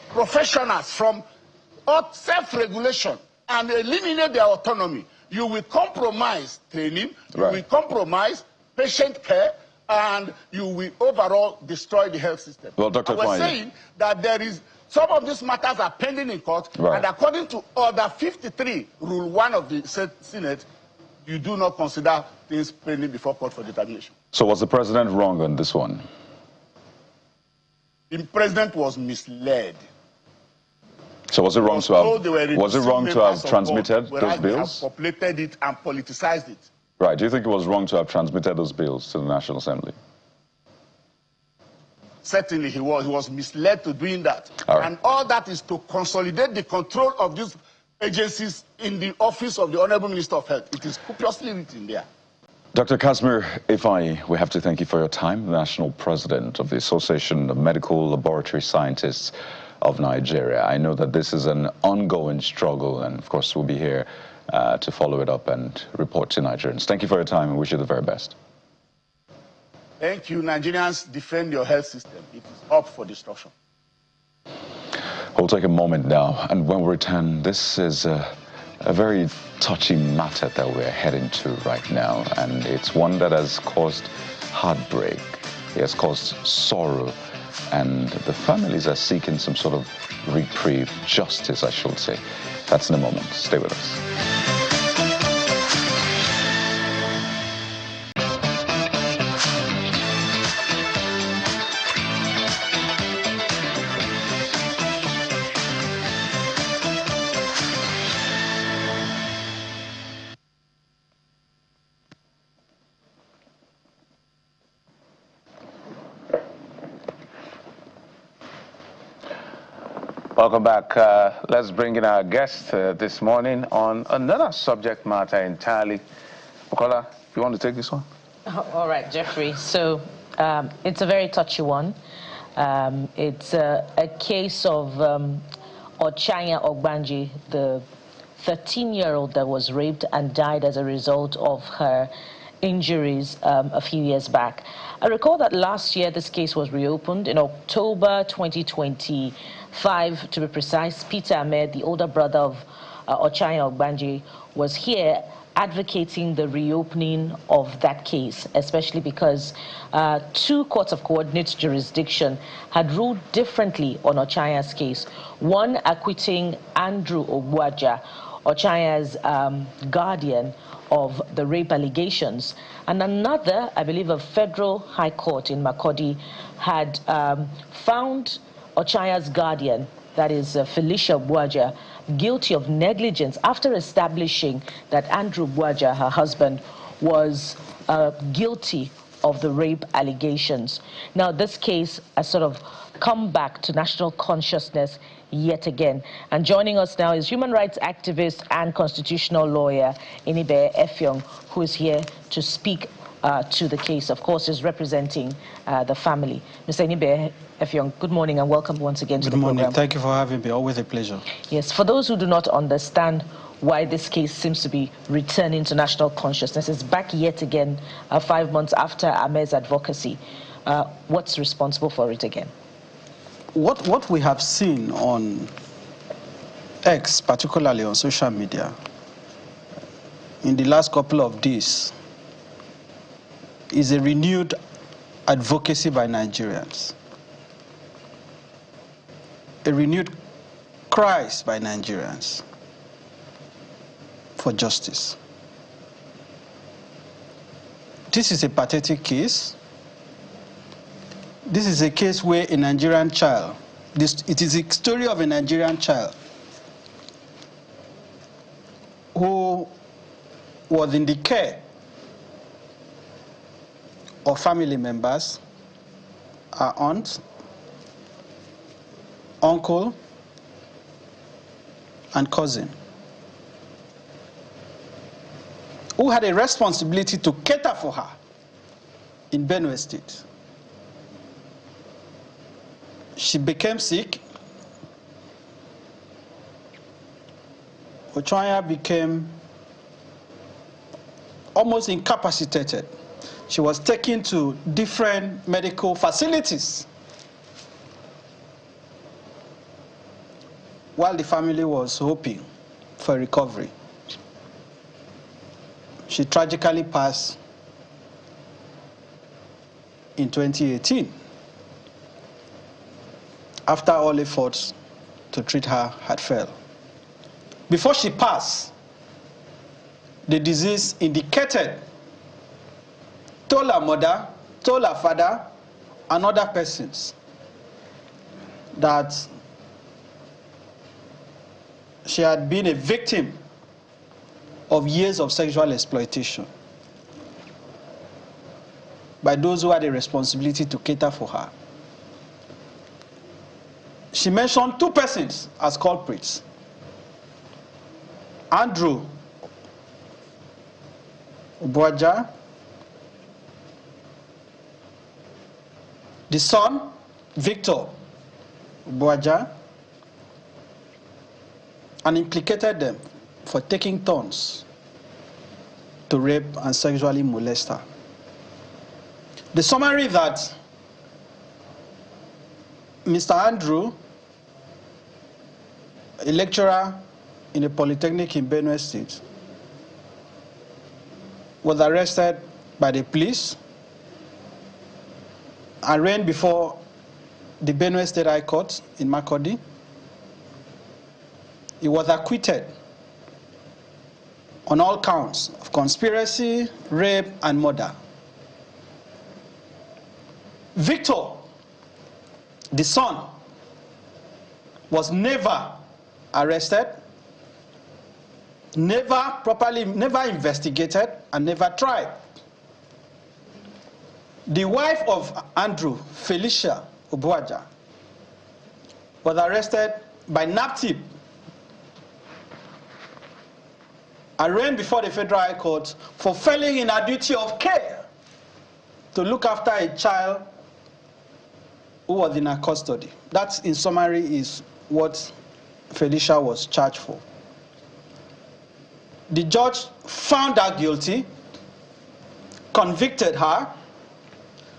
professionals from self-regulation and eliminate their autonomy, you will compromise training, you will compromise patient care, and you will overall destroy the health system. Well, Dr. We're saying that there is some of these matters are pending in court, and according to Order 53, Rule 1 of the Senate, you do not consider things pending before court for determination. So was the president wrong on this one? The president was misled. So was it wrong to have transmitted those bills? They have populated it and politicized it. Right. Do you think it was wrong to have transmitted those bills to the National Assembly? Certainly he was. He was misled to doing that. And all that is to consolidate the control of these agencies in the office of the Honorable Minister of Health. It is copiously written there. Dr. Casimir Ifeanyi, we have to thank you for your time, the National President of the Association of Medical Laboratory Scientists of Nigeria. I know that this is an ongoing struggle, and of course we'll be here to follow it up and report to Nigerians. Thank you for your time and wish you the very best. Thank you. Nigerians, defend your health system. It is up for destruction. We'll take a moment now, and when we return, this is a very touchy matter that we're heading to right now, and it's one that has caused heartbreak, it has caused sorrow, and the families are seeking some sort of reprieve, justice, I should say. That's in a moment. Stay with us. Welcome back. Let's bring in our guest this morning on another subject matter entirely. Bukola, you want to take this one? All right, Jeffrey. So it's a very touchy one. It's a case of Ochanya Ogbanji, the 13-year-old that was raped and died as a result of her injuries a few years back. I recall that last year this case was reopened in October 2025, to be precise. Peter Ahmed, the older brother of Ochanya Ogbanji, was here advocating the reopening of that case, especially because two courts of coordinate jurisdiction had ruled differently on Ochanya's case. One acquitting Andrew Ogbuaja, Ochanya's guardian, of the rape allegations, and another, I believe, a federal high court in Makurdi had found Ochanya's guardian, that is Felicia Ogbuaja, guilty of negligence after establishing that Andrew Ogbuaja, her husband, was guilty of the rape allegations. Now, this case has sort of come back to national consciousness yet again. And joining us now is human rights activist and constitutional lawyer Enibe Effiong, who is here to speak to the case. Of course, is representing the family. Mr. Enibe Effiong, good morning and welcome once again to the program. Good morning. Thank you for having me. Always a pleasure. Yes, for those who do not understand why this case seems to be returning to national consciousness, it's back yet again 5 months after Ahmed's advocacy. What's responsible for it again? What we have seen on X, particularly on social media, in the last couple of days, is a renewed advocacy by Nigerians, a renewed cries by Nigerians for justice. This is a pathetic case. This is a case where a Nigerian child, it is a story of a Nigerian child who was in the care of family members, her aunt, uncle, and cousin, who had a responsibility to cater for her in Benue State. She became sick. Ochanya became almost incapacitated. She was taken to different medical facilities while the family was hoping for recovery. She tragically passed in 2018 after all efforts to treat her had failed. Before she passed, the disease indicated, told her mother, told her father, and other persons that she had been a victim of years of sexual exploitation by those who had a responsibility to cater for her. She mentioned two persons as culprits: Andrew Ogbuaja, the son, Victor Ogbuaja, and implicated them for taking turns to rape and sexually molest her. The summary that Mr. Andrew a lecturer in a polytechnic in Benue State, was arrested by the police and ran before the Benue State High Court in Makurdi. He was acquitted on all counts of conspiracy, rape, and murder. Victor, the son, was never arrested, never investigated, and never tried. The wife of Andrew, Felicia Obuaja, was arrested by NAPTIP and ran before the Federal High Court for failing in her duty of care to look after a child who was in her custody. That, in summary, is what Felicia was charged for. The judge found her guilty, convicted her,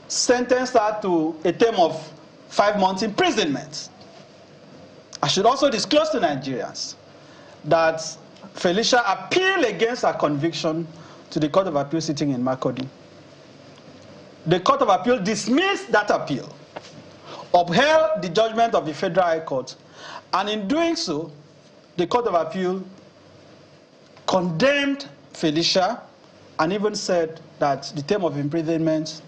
sentenced her to a term of 5 months imprisonment. I should also disclose to Nigerians that Felicia appealed against her conviction to the Court of Appeal sitting in Makurdi. The Court of Appeal dismissed that appeal, upheld the judgment of the Federal High Court, and in doing so, the Court of Appeal condemned Felicia and even said that the term of imprisonment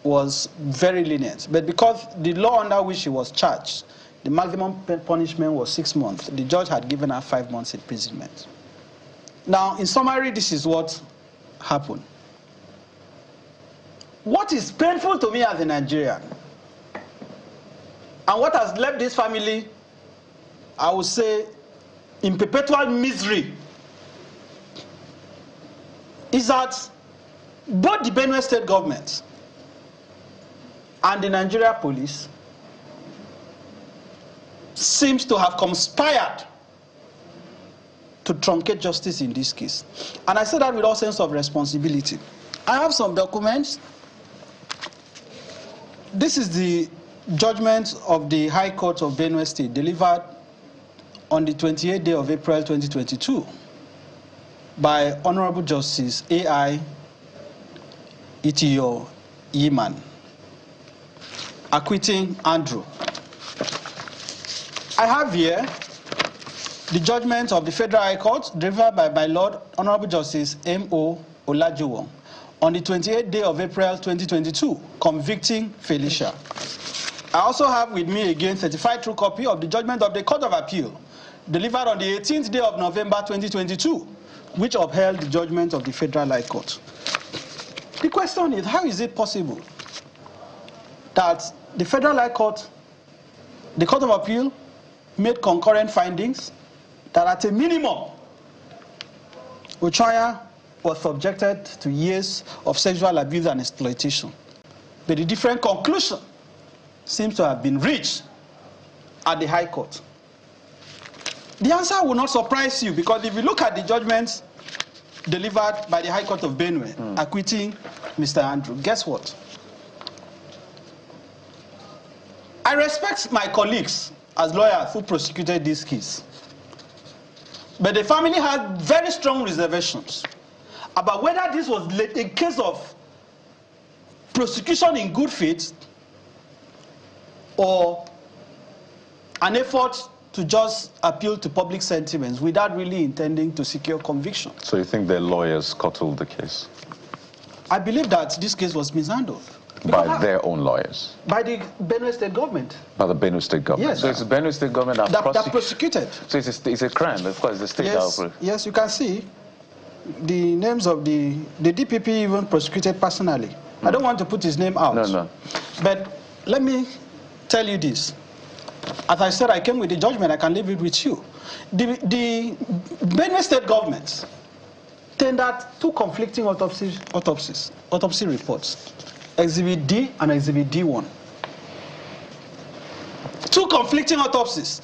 was very lenient. But because the law under which she was charged, the maximum punishment was 6 months, the judge had given her 5 months imprisonment. Now, in summary, this is what happened. What is painful to me as a Nigerian, and what has left this family, I would say, in perpetual misery, is that both the Benue State government and the Nigeria police seems to have conspired to truncate justice in this case. And I say that with all sense of responsibility. I have some documents. This is the judgment of the High Court of Benue State delivered on the 28th day of April 2022 by Honorable Justice A.I. Itio Yiman, acquitting Andrew. I have here the judgment of the Federal High Court delivered by my Lord Honorable Justice M.O. Olajuwon on the 28th day of April 2022, convicting Felicia. I also have with me again certified true copy of the judgment of the Court of Appeal delivered on the 18th day of November 2022, which upheld the judgment of the Federal High Court. The question is, how is it possible that the Federal High Court, the Court of Appeal, made concurrent findings that at a minimum, Ochanya was subjected to years of sexual abuse and exploitation. But the different conclusion seems to have been reached at the High Court. The answer will not surprise you, because if you look at the judgments delivered by the High Court of Benue acquitting Mr. Andrew, guess what? I respect my colleagues as lawyers who prosecuted this case, but the family had very strong reservations about whether this was a case of prosecution in good faith or an effort to just appeal to public sentiments without really intending to secure conviction. So you think their lawyers scuttled the case? I believe that this case was mishandled. By their own lawyers? By the Benue State government. By the Benue State government? Yes. So it's the Benue State government that prosecuted. So it's a crime, of course, the state that Yes, you can see the names of the DPP even prosecuted personally. I don't want to put his name out. No. But let me tell you this. As I said, I came with the judgment. I can leave it with you. The Benue State government tendered two conflicting autopsy reports, Exhibit D and Exhibit D1. Two conflicting autopsies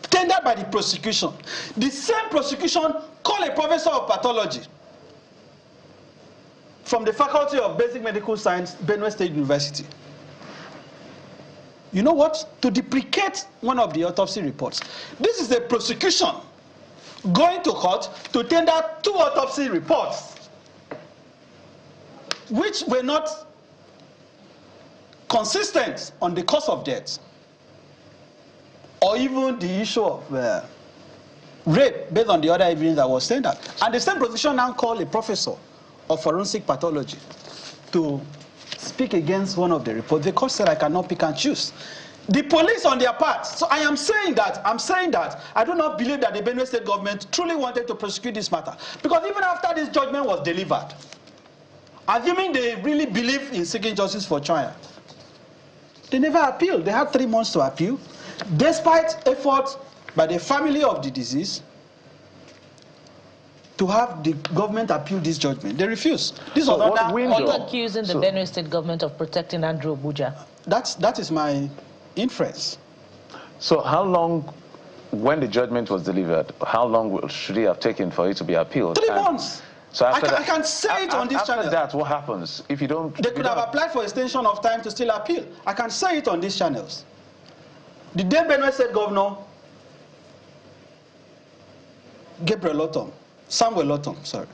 tendered by the prosecution. The same prosecution called a professor of pathology from the Faculty of Basic Medical Science, Benue State University. you know what? To deprecate one of the autopsy reports. This is a prosecution going to court to tender 2 autopsy reports, which were not consistent on the cause of death, or even the issue of rape based on the other evidence that was tendered. And the same prosecution now called a professor of forensic pathology to speak against one of the reports. The court said I cannot pick and choose. The police on their part. So I am saying that I do not believe that the Benue State government truly wanted to prosecute this matter. Because even after this judgment was delivered, assuming they really believe in seeking justice for Ochanya, they never appealed. They had 3 months to appeal, despite efforts by the family of the deceased to have the government appeal this judgment. They refused. This was under Are you accusing the Benue State government of protecting Andrew Obuja? That is my inference. So how long, when the judgment was delivered, how long should it have taken for it to be appealed? 3 months. So I can say it on this channel. After that, what happens if you don't? They could have applied for extension of time to still appeal. I can say it on these channels. The day Benue State Governor Samuel Otom, sorry,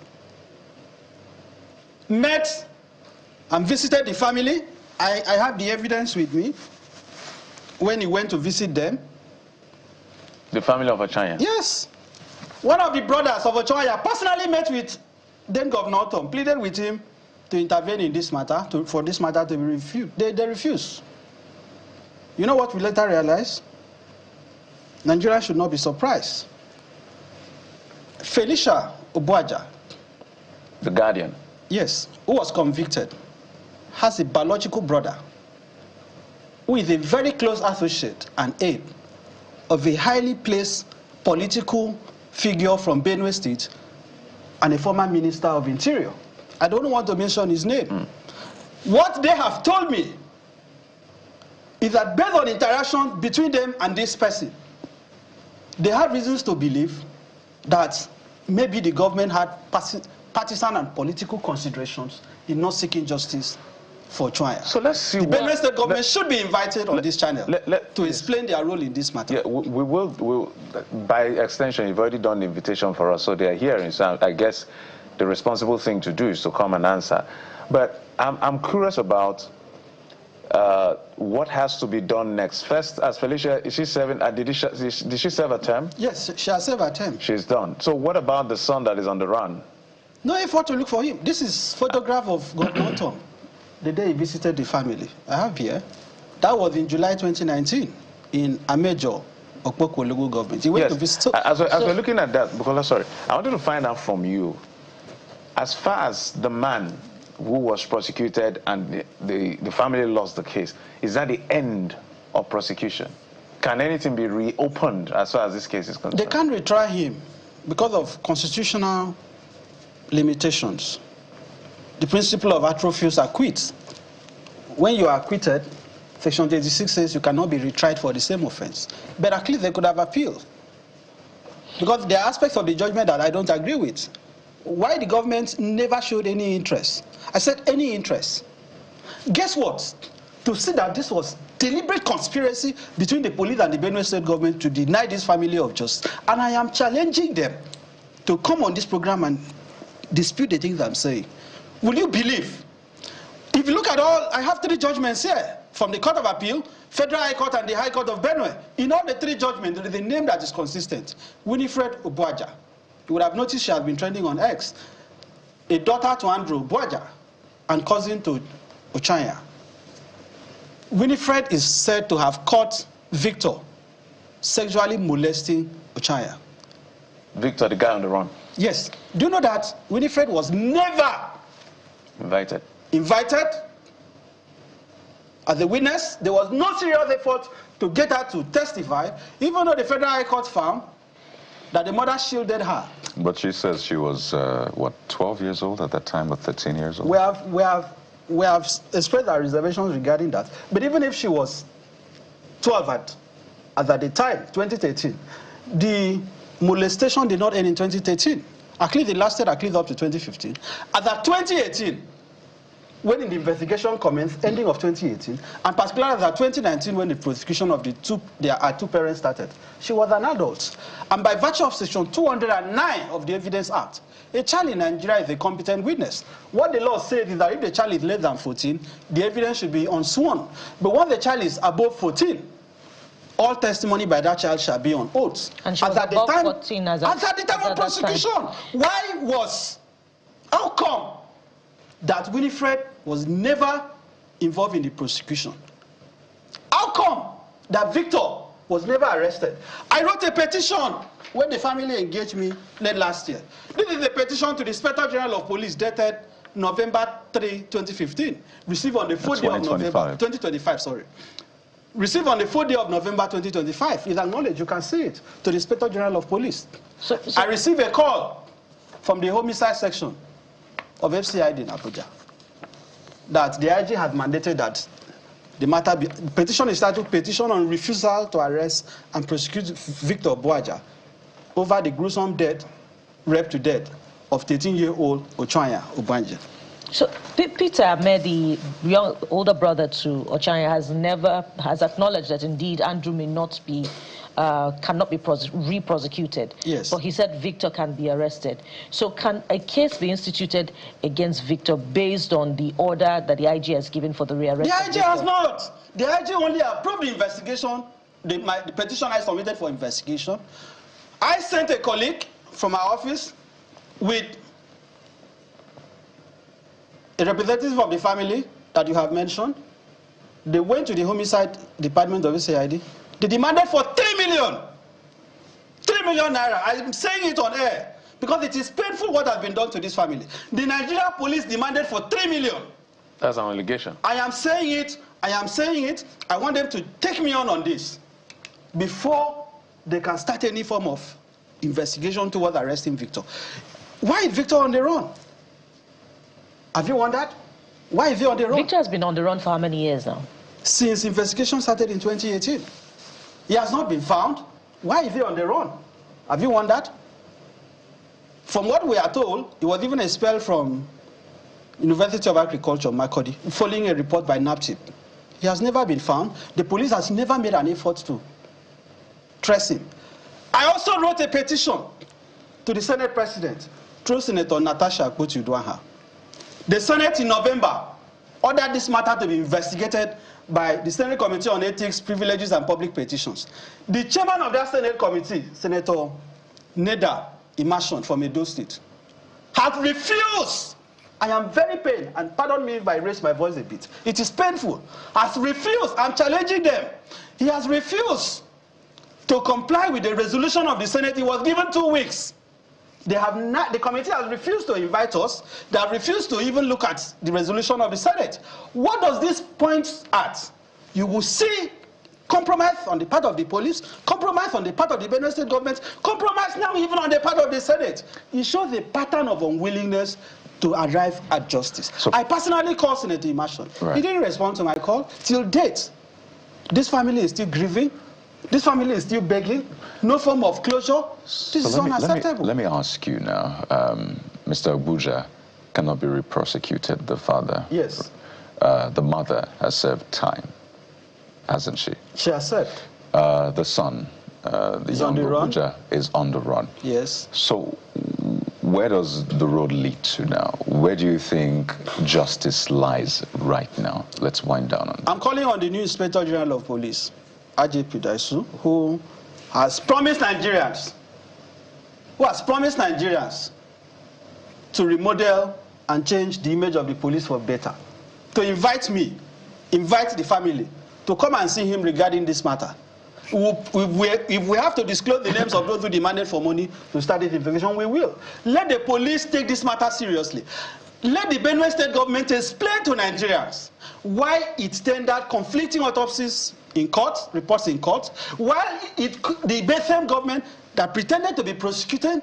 met and visited the family. I have the evidence with me when he went to visit them. The family of Ochanya? Yes. One of the brothers of Ochanya personally met with then Governor Otom, pleaded with him to intervene in this matter, for this matter to be reviewed. They refused. You know what we later realized? Nigeria should not be surprised. Felicia Obuaja, the Guardian, yes, who was convicted, has a biological brother who is a very close associate and aide of a highly placed political figure from Benue State and a former Minister of Interior. I don't want to mention his name. What they have told me is that based on interaction between them and this person, they have reasons to believe that maybe the government had partisan and political considerations in not seeking justice for Ochanya. So let's see. The Benue State government should be invited on this channel to explain their role in this matter. Yeah, we will. By extension, you've already done the invitation for us, so they are hearing. So I guess the responsible thing to do is to come and answer. But I'm curious about what has to be done next. First, as Felicia, is she serving? Did she serve a term? Yes, she has served a term. She's done. So what about the son that is on the run? No effort to look for him. This is photograph of Governor Otom the day he visited the family. I have here. That was in July 2019 in Amejo, Okpoko local government. He went to visit. So, as we're looking at that, Bukola, sorry, I wanted to find out from you, as far as the man who was prosecuted and the family lost the case, is that the end of prosecution? Can anything be reopened as far as this case is concerned? They can't retry him because of constitutional limitations. The principle of atrophus acquit. When you are acquitted, Section 86 says you cannot be retried for the same offense. But at least they could have appealed. Because there are aspects of the judgment that I don't agree with. Why the government never showed any interest? I said any interest. Guess what? To see that this was deliberate conspiracy between the police and the Benue State government to deny this family of justice. And I am challenging them to come on this program and dispute the things I'm saying. Will you believe? If you look at all, I have 3 judgments here from the Court of Appeal, Federal High Court, and the High Court of Benue. In all the 3 judgments, there is a name that is consistent. Winifred Obuaja. You would have noticed she has been trending on X. A daughter to Andrew Obuaja and cousin to Ochanya. Winifred is said to have caught Victor sexually molesting Ochanya. Victor, the guy on the run? Yes. Do you know that Winifred was never invited as a witness? There was no serious effort to get her to testify, even though the Federal High Court found that the mother shielded her. But she says she was, what, 12 years old at that time, or 13 years old? We have expressed our reservations regarding that. But even if she was 12 at the time, 2013, the molestation did not end in 2013. At least it lasted up to 2015. As of 2018, when the investigation commenced, ending of 2018, and particularly that 2019 when the prosecution of their two parents started. She was an adult. And by virtue of section 209 of the Evidence Act, a child in Nigeria is a competent witness. What the law says is that if the child is less than 14, the evidence should be unsworn. But once the child is above 14, all testimony by that child shall be on oath. And she was above 14 as at the time of prosecution. How come that Winifred was never involved in the prosecution? How come that Victor was never arrested? I wrote a petition when the family engaged me late last year. This is a petition to the Inspector General of Police dated November 3, 2015, received on the 4th day of November 2025, sorry. Received on the 4th day of November 2025. It's acknowledged, you can see it, to the Inspector General of Police. I received a call from the homicide section of FCID in Abuja that the IG has mandated that the matter be, petition is titled Petition on Refusal to Arrest and Prosecute Victor Buaja over the gruesome death, rape to death of 13-year-old Ochanya Obanje. So Peter Ahmed, the older brother to Ochanya, has acknowledged that indeed Andrew may not be cannot be re-prosecuted. Yes. But he said Victor can be arrested. So can a case be instituted against Victor based on the order that the IG has given for the rearrest? The IG has not. The IG only approved the investigation, the petition I submitted for investigation. I sent a colleague from our office with a representative of the family that you have mentioned. They went to the homicide department of SAID. They demanded for 3 million. 3 million naira. I'm saying it on air because it is painful what has been done to this family. The Nigerian police demanded for 3 million. That's an allegation. I am saying it. I want them to take me on this before they can start any form of investigation towards arresting Victor. Why is Victor on the run? Have you wondered? Why is he on the run? Victor has been on the run for how many years now? Since investigation started in 2018. He has not been found. Why is he on the run? Have you wondered? From what we are told, he was even expelled from University of Agriculture, Makurdi, following a report by NAPTIP. He has never been found. The police has never made an effort to trace him. I also wrote a petition to the Senate President through Senator Natasha Akpoti-Uduaghan. The Senate in November ordered this matter to be investigated by the Senate Committee on Ethics, Privileges and Public Petitions. The chairman of that Senate Committee, Senator Nat'l from Edo State, has refused. I am very pained, and pardon me if I raise my voice a bit. It is painful. Has refused. I'm challenging them. He has refused to comply with the resolution of the Senate. He was given 2 weeks. They have not, the committee has refused to invite us. They have refused to even look at the resolution of the Senate. What does this point at? You will see compromise on the part of the police, compromise on the part of the Benue State government, compromise now even on the part of the Senate. It shows a pattern of unwillingness to arrive at justice. So, I personally called Senator Immersion. Right. He didn't respond to my call. Till date, this family is still grieving. This family is still begging. No form of closure. This is unacceptable. Let me ask you now. Mr. Abuja cannot be re-prosecuted, the father. Yes. The mother has served time, hasn't she? She has served. The son, the young Abuja, is on the run. Yes. So where does the road lead to now? Where do you think justice lies right now? Let's wind down on that. I'm calling on the new Inspector General of Police, AJP Daisu, who has promised Nigerians, to remodel and change the image of the police for better, to invite me, invite the family, to come and see him regarding this matter. If we have to disclose the names of those who demanded for money to start this investigation, we will. Let the police take this matter seriously. Let the Benue State government explain to Nigerians why it tendered conflicting autopsies in court, reports in court, while the same government that pretended to be prosecuting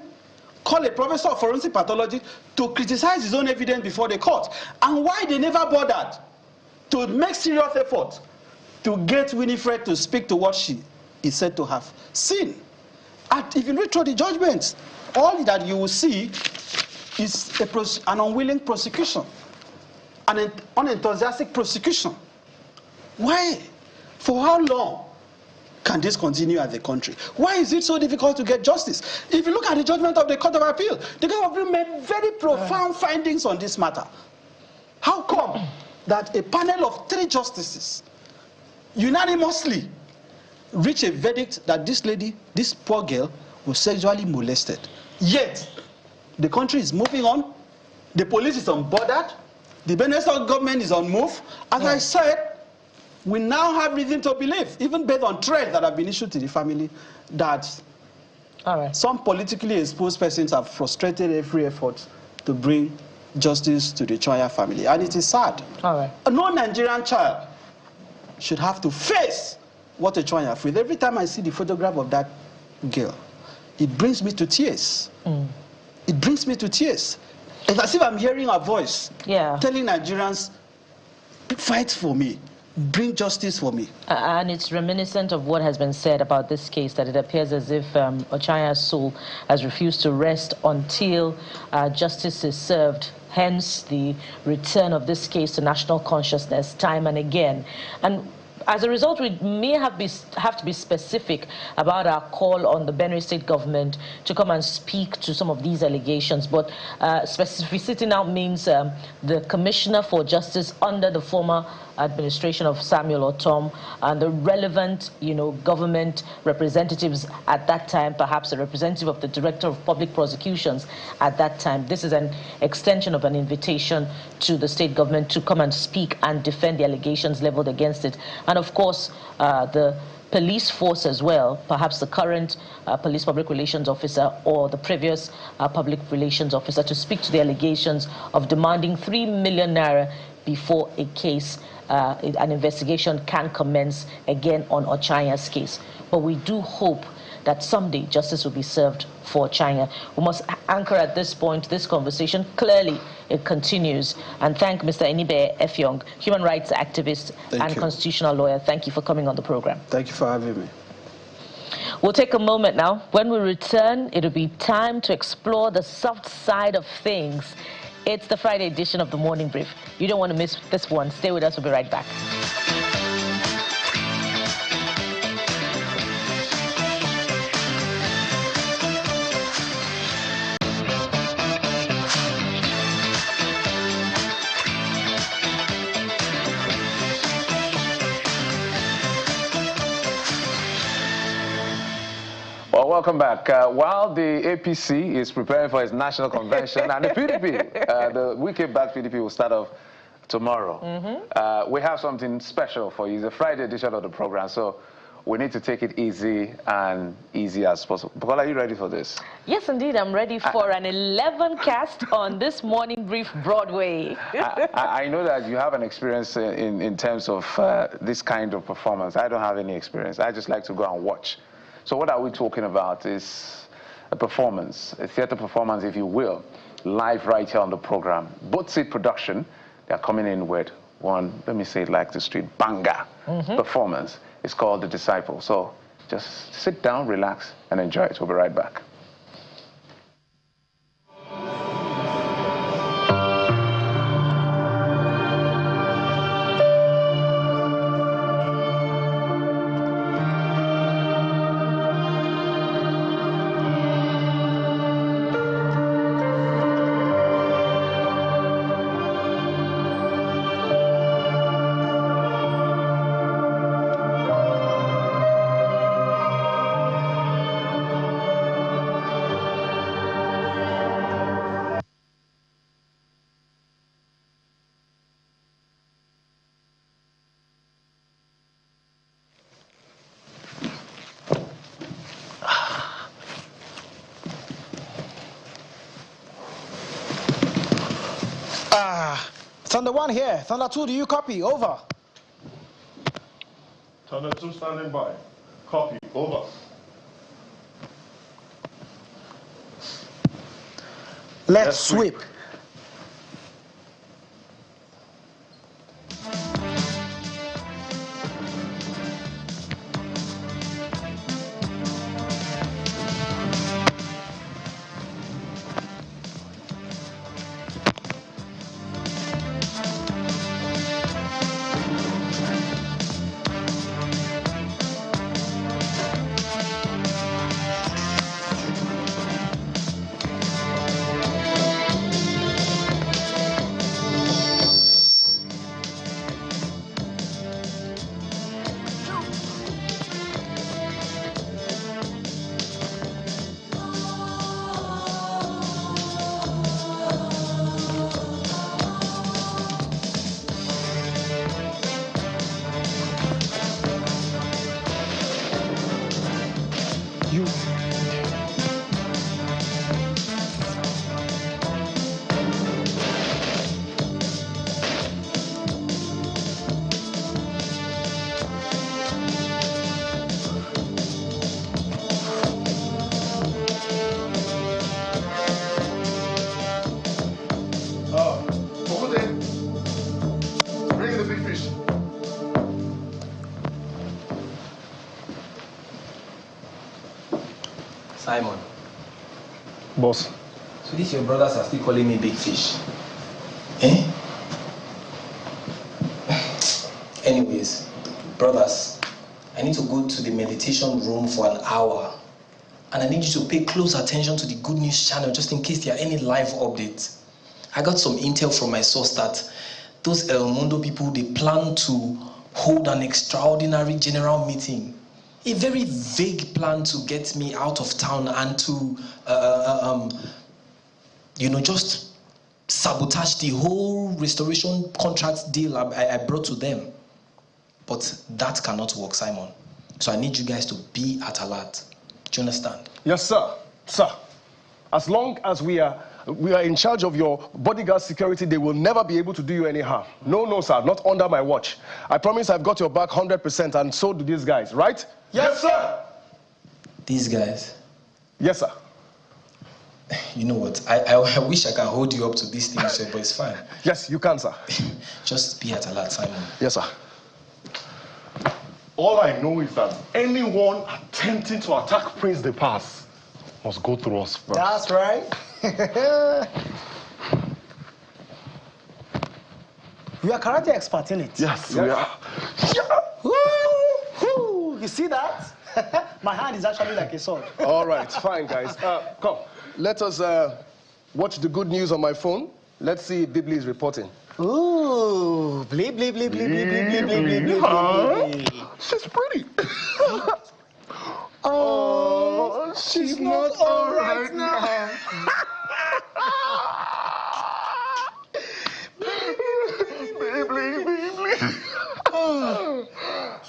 called a professor of forensic pathology to criticize his own evidence before the court, and why they never bothered to make serious effort to get Winifred to speak to what she is said to have seen. And if you read through the judgments, all that you will see is an unwilling prosecution. an unenthusiastic prosecution. Why? For how long can this continue as a country? Why is it so difficult to get justice? If you look at the judgment of the Court of Appeal, the Court of Appeal made very profound findings on this matter. How come that a panel of 3 justices unanimously reached a verdict that this lady, this poor girl, was sexually molested? Yet, the country is moving on, the police is unbothered, the Benue State government is on move. As I said, we now have reason to believe, even based on threats that have been issued to the family, that some politically exposed persons have frustrated every effort to bring justice to the Ochanya family. And it is sad. No Nigerian child should have to face what Ochanya faced. Every time I see the photograph of that girl, it brings me to tears. It brings me to tears. It's as if I'm hearing a voice telling Nigerians, fight for me. Bring justice for me. And it's reminiscent of what has been said about this case, that it appears as if Ochanya's soul has refused to rest until justice is served. Hence the return of this case to national consciousness time and again. And as a result, we may have to be specific about our call on the Benue State government to come and speak to some of these allegations. But specificity now means the Commissioner for Justice under the former administration of Samuel Ortom and the relevant, government representatives at that time, perhaps a representative of the Director of Public Prosecutions at that time. This is an extension of an invitation to the state government to come and speak and defend the allegations leveled against it. And of course, the police force as well, perhaps the current police public relations officer or the previous public relations officer, to speak to the allegations of demanding 3 million naira before a case, an investigation can commence again on Ochanya's case. But we do hope that someday justice will be served for Ochanya. We must anchor at this point this conversation. Clearly, it continues. And thank Mr. Enibe Effiong, human rights activist and constitutional lawyer. Thank you for coming on the program. Thank you for having me. We'll take a moment now. When we return, it'll be time to explore the soft side of things. It's the Friday edition of the Morning Brief. You don't want to miss this one. Stay with us. We'll be right back. Well, welcome back. While the APC is preparing for its national convention and the PDP, the wicket-backed PDP will start off tomorrow. We have something special for you. It's a Friday edition of the program, so we need to take it easy and easy as possible. Bukola, are you ready for this? Yes, indeed. I'm ready for an 11 cast on this Morning Brief Broadway. I know that you have an experience in terms of this kind of performance. I don't have any experience. I just like to go and watch. So what are we talking about is a performance, a theater performance, if you will, live right here on the program. Both seat production, they're coming in with one, let me say it like the street, banger performance. It's called The Disciple. So just sit down, relax, and enjoy it. We'll be right back. Thunder 1 here. Thunder 2, do you copy? Over. Thunder 2 standing by. Copy. Over. Let's sweep. Simon. Boss. So these your brothers are still calling me big fish? Eh? Anyways, brothers, I need to go to the meditation room for an hour. And I need you to pay close attention to the Good News channel just in case there are any live updates. I got some intel from my source that those El Mundo people, they plan to hold an extraordinary general meeting. A very vague plan to get me out of town and to, just sabotage the whole restoration contract deal I brought to them. But that cannot work, Simon. So I need you guys to be at alert. Do you understand? Yes, sir. Sir, as long as we are in charge of your bodyguard security, they will never be able to do you any harm. No, sir, not under my watch. I promise I've got your back 100%, and so do these guys, right? Yes, sir. These guys? Yes, sir. You know what? I wish I could hold you up to these things, sir, but it's fine. Yes, you can, sir. Just be at alert, Simon. Yes, sir. All I know is that anyone attempting to attack Prince the Pass must go through us first. That's right. We are karate experts in it. Yes, we are. You see that? My hand is actually like a sword. All right, fine, guys. Come, let us watch the good news on my phone. Let's see if Bibli is reporting. Ooh, bleep, bleep, bleep, bleep, bleep, bleep, bleep, bleep, bleep, bleep. She's pretty. Oh, she's not all right now.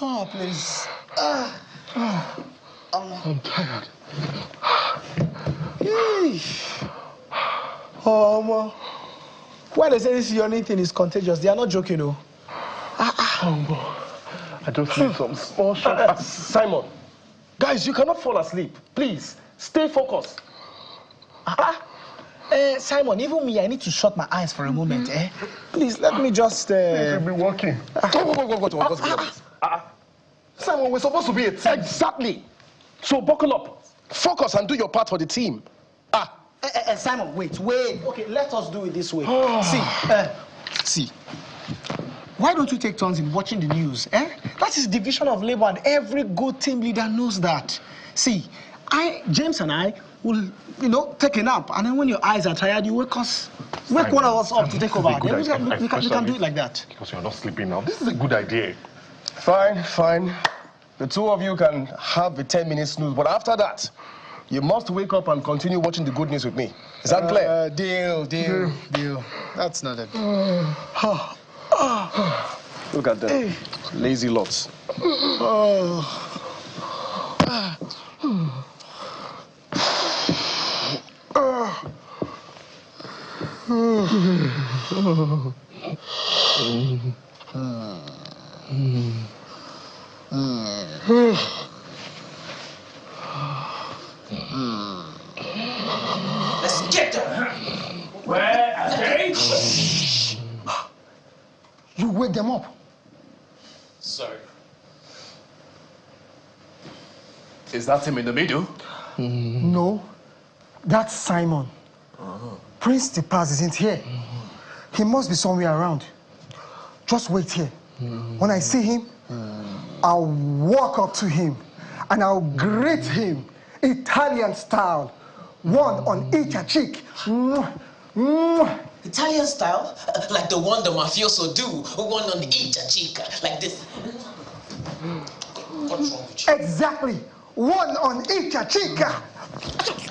Oh, please. I'm tired. Oh, man. Why they say this yawning thing is contagious? They are not joking, though. I just need some small shot. Simon, guys, you cannot fall asleep. Please, stay focused. Simon, even me, I need to shut my eyes for a moment, Please, let me just... You'll be working. Simon, we're supposed to be a team. Exactly. So buckle up, focus, and do your part for the team. Simon, wait. Okay, let us do it this way. See. Why don't you take turns in watching the news, That is division of labor, and every good team leader knows that. See, James and I will, take a nap, and then when your eyes are tired, you wake one of us up to take over. Then we can do it like that. Because you're not sleeping now. This is a good idea. Fine. The two of you can have a 10-minute snooze, but after that, you must wake up and continue watching the good news with me. Is that clear? Deal. That's not it. Look at them. Lazy lots. Let's get them. Where are they? You wake them up. Sorry. Is that him in the middle? No, that's Simon. Prince the Paz isn't here. He must be somewhere around. Just wait here. When I see him, I'll walk up to him and I'll greet him, Italian style. One on each cheek. Italian style? Like the one the mafioso do. One on each cheek. Like this. What's wrong with you? Exactly. One on each cheek.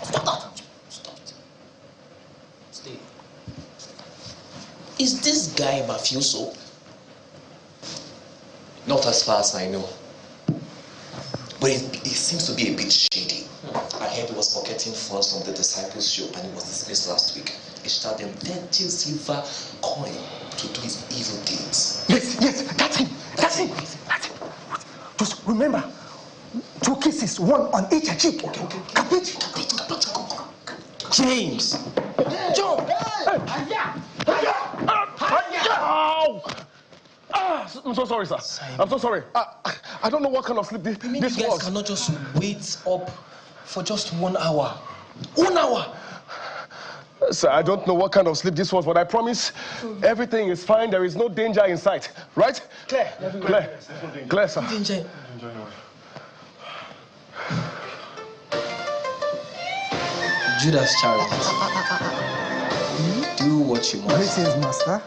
Stop. Stay. Is this guy mafioso? Not as far as I know. But it seems to be a bit shady. I heard he was pocketing funds from the Disciples show and he was dismissed last week. He charged them 30 silver coin to do his evil deeds. Yes, that's him. Just remember, 2 kisses, one on each cheek. Okay. Kapit. James! Joe! Ow! I'm so sorry, sir. I'm so sorry. I don't know what kind of sleep this You guys was. cannot just wait up for just 1 hour. 1 hour! Sir, I don't know what kind of sleep this was, but I promise everything is fine. There is no danger in sight. Right? Claire. Claire, sir. Danger. Judas Chariot. Do what you must. Greetings, master.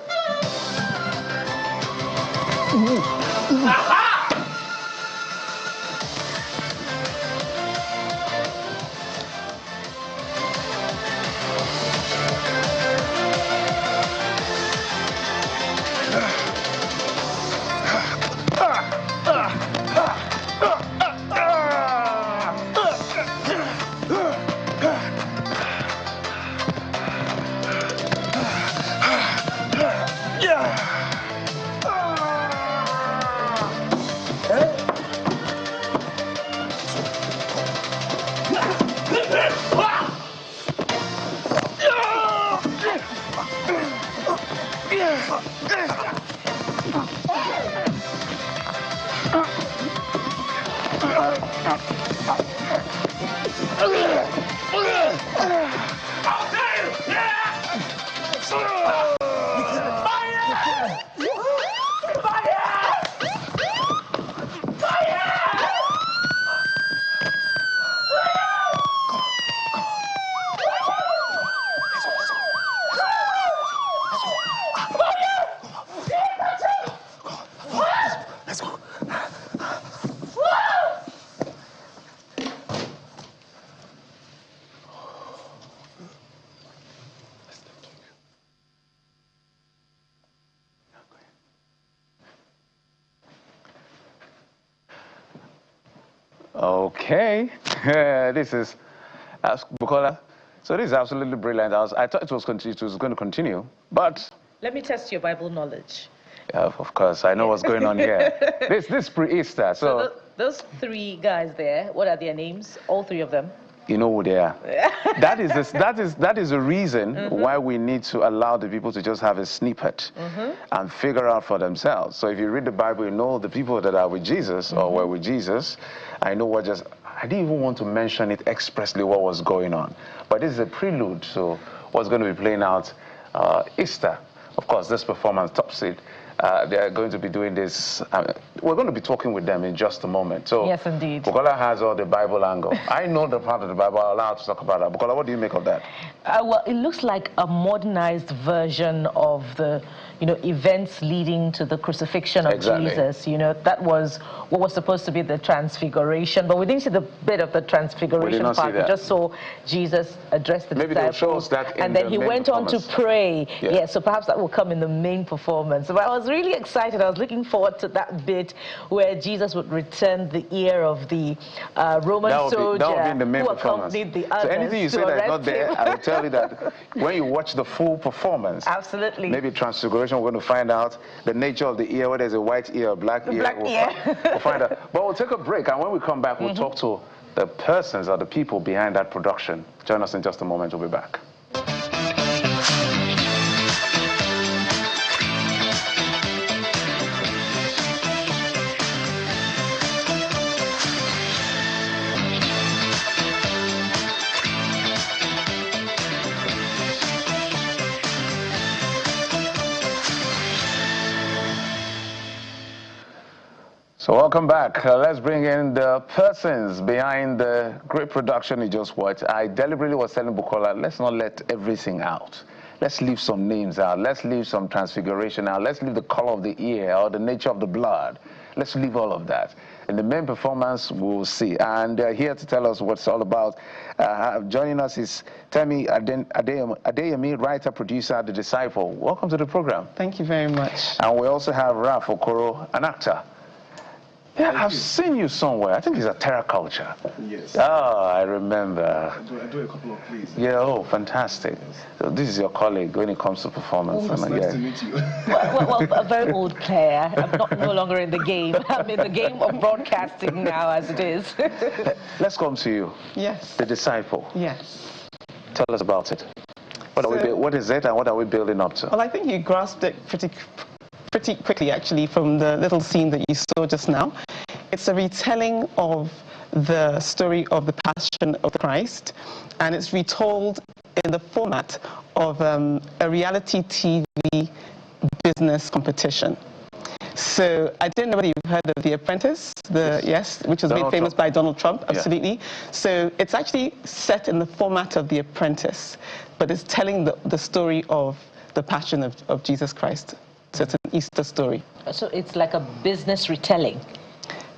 Okay, this is Bukola. So this is absolutely brilliant. I thought it was going to continue, but Let me test your Bible knowledge. of course I know what's going on here. This pre-Easter. So those three guys there, what are their names? All three of them. You know who they are. that is the reason why we need to allow the people to just have a snippet and figure out for themselves. So if you read the Bible, you know the people that are with Jesus or were with Jesus. I know I didn't even want to mention it expressly what was going on. But this is a prelude to what's going to be playing out Easter. Of course, this performance, Top Seed, they are going to be doing this. We're going to be talking with them in just a moment. So, yes, indeed. Bukola has all the Bible angle. I know the part of the Bible. I'll allow her to talk about that. Bukola, what do you make of that? Well, it looks like a modernized version of the, events leading to the crucifixion of Jesus. That was what was supposed to be the transfiguration, but we didn't see the bit of the transfiguration part. We just saw Jesus address the Maybe disciples, show us that in and then he went on to pray. Yeah, so perhaps that will come in the main performance. But I was really excited. I was looking forward to that bit where Jesus would return the ear of the Roman soldier that would be in the main who performance. accompanied the others. So anything you say that's not there, I will tell you that when you watch the full performance, absolutely. Maybe transfiguration, we're going to find out the nature of the ear, whether it's a white ear or black ear. We'll find out. But we'll take a break, and when we come back, we'll talk to the persons or the people behind that production. Join us in just a moment. We'll be back. So welcome back. Let's bring in the persons behind the great production you just watched. I deliberately was telling Bukola, let's not let everything out. Let's leave some names out. Let's leave some transfiguration out. Let's leave the color of the ear or the nature of the blood. Let's leave all of that. In the main performance, we'll see. And here to tell us what it's all about, joining us is Temi Adeyemi, writer, producer, The Disciple. Welcome to the program. Thank you very much. And we also have Raf Okoro, an actor. Yeah, I've seen you somewhere. I think it's a Terra Culture. Yes. Oh, I remember. I do a couple of plays. Yeah, oh, fantastic. Yes. So this is your colleague when it comes to performance. Oh, nice to meet you. well, a very old player. I'm no longer in the game. I'm in the game of broadcasting now, as it is. Let's come to you. Yes. The Disciple. Yes. Tell us about it. What is it and what are we building up to? Well, I think you grasped it pretty quickly, actually, from the little scene that you saw just now. It's a retelling of the story of the Passion of Christ, and it's retold in the format of a reality TV business competition. So I didn't know whether you've heard of The Apprentice, which was made famous by Donald Trump, absolutely. Yeah. So it's actually set in the format of The Apprentice, but it's telling the story of the Passion of Jesus Christ. So it's an Easter story. So it's like a business retelling.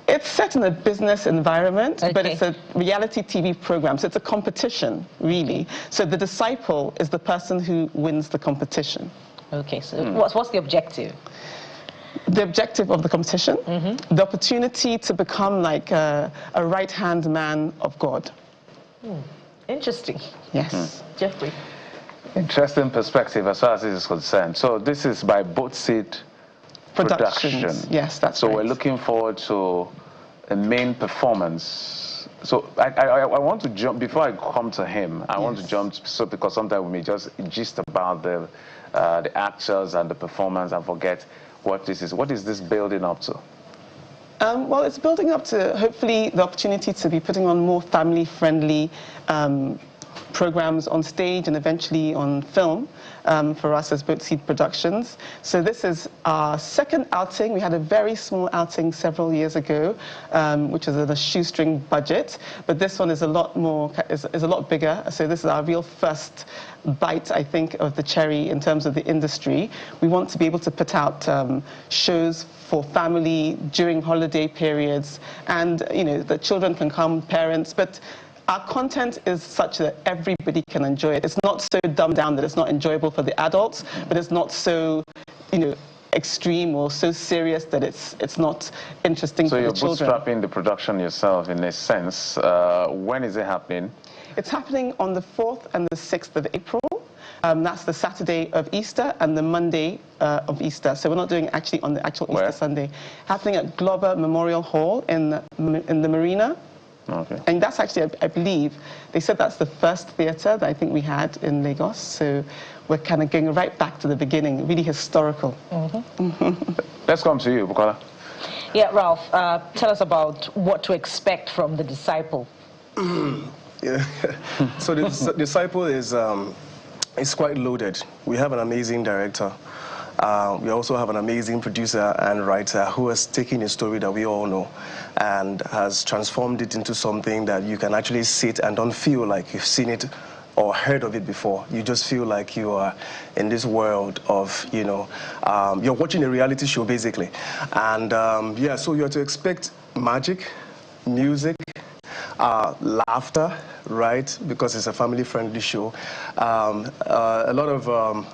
It's set in a business environment, but it's a reality TV program, so it's a competition, really. So the disciple is the person who wins the competition. Okay, so what's the objective? The objective of the competition? The opportunity to become like a right-hand man of God. Interesting. Yes. Jeffrey? Interesting perspective as far as this is concerned. So this is by Both Seed Production. Yes, that's so right. We're looking forward to a main performance. So I want to jump, before I come to him, I want to jump, because sometimes we may just gist about the actors and the performance and forget what this is. What is this building up to? Well, it's building up to, hopefully, the opportunity to be putting on more family-friendly programs on stage and eventually on film for us as Both Seed Productions. So this is our second outing. We had a very small outing several years ago, which was at a shoestring budget, but this one is a lot more, is a lot bigger. So this is our real first bite, I think, of the cherry in terms of the industry. We want to be able to put out shows for family during holiday periods, and the children can come, parents, but our content is such that everybody can enjoy it. It's not so dumbed down that it's not enjoyable for the adults, but it's not so, extreme or so serious that it's not interesting for the children. So you're bootstrapping the production yourself in a sense. When is it happening? It's happening on the 4th and the 6th of April. That's the Saturday of Easter and the Monday of Easter. So we're not doing actually on the actual Easter Sunday. Happening at Glover Memorial Hall in the Marina. Okay. And that's actually, I believe, they said that's the first theatre that I think we had in Lagos. So we're kind of going right back to the beginning, really historical. Let's come to you, Bukola. Yeah, Ralph, tell us about what to expect from The Disciple. So The Disciple is quite loaded. We have an amazing director. We also have an amazing producer and writer who has taken a story that we all know and has transformed it into something that you can actually sit and don't feel like you've seen it or heard of it before. You just feel like you are in this world of, you're watching a reality show basically. And so you're to expect magic, music, laughter, right? Because it's a family-friendly show. A lot of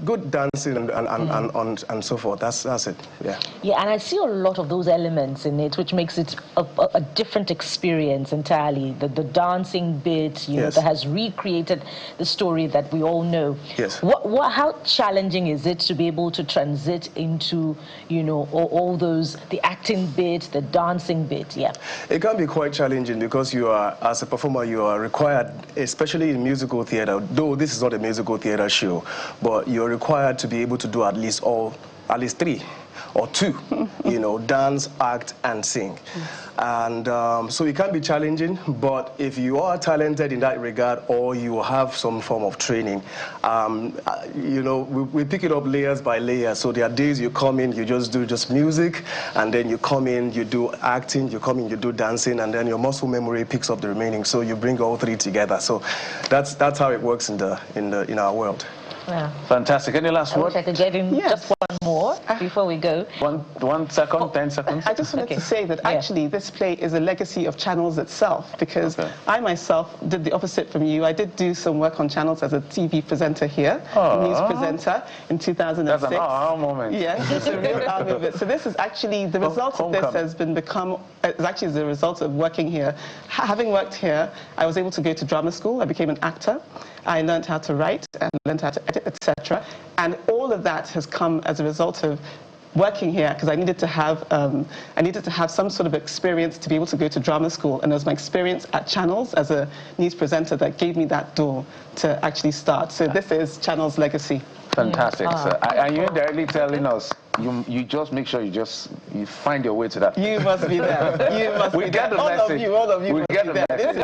good dancing and so forth. That's it. Yeah. Yeah, and I see a lot of those elements in it, which makes it a different experience entirely. The dancing bit, that has recreated the story that we all know. Yes. How challenging is it to be able to transit into, all those, the acting bit, the dancing bit? Yeah. It can be quite challenging because you are, as a performer, you are required, especially in musical theater, though this is not a musical theater show, but you're required to be able to do at least 3 or 2, dance, act, and sing. And so it can be challenging, but if you are talented in that regard or you have some form of training, we pick it up layers by layers. So there are days you come in, you just do music, and then you come in, you do acting, you come in, you do dancing, and then your muscle memory picks up the remaining. So you bring all 3 together. So that's how it works in our world. Yeah. Fantastic. Any last word? I wish I could get in just one more before we go. 1 second, 10 seconds. I just wanted to say that actually this play is a legacy of Channels itself, because I myself did the opposite from you. I did do some work on Channels as a TV presenter here, news presenter in 2006. That's an aha moment. Yes, it's a real aha moment. So this is actually, the result of this has become as a result of working here. Having worked here, I was able to go to drama school. I became an actor. I learned how to write and learned how to edit, etc. And all of that has come as a result of working here, because I needed to have some sort of experience to be able to go to drama school, and it was my experience at Channels as a news presenter that gave me that door to actually start. So this is Channels' legacy. Fantastic, sir. Are you directly telling us you just make sure you find your way to that. You must be there. You must be there. All of you we must get be the there. message.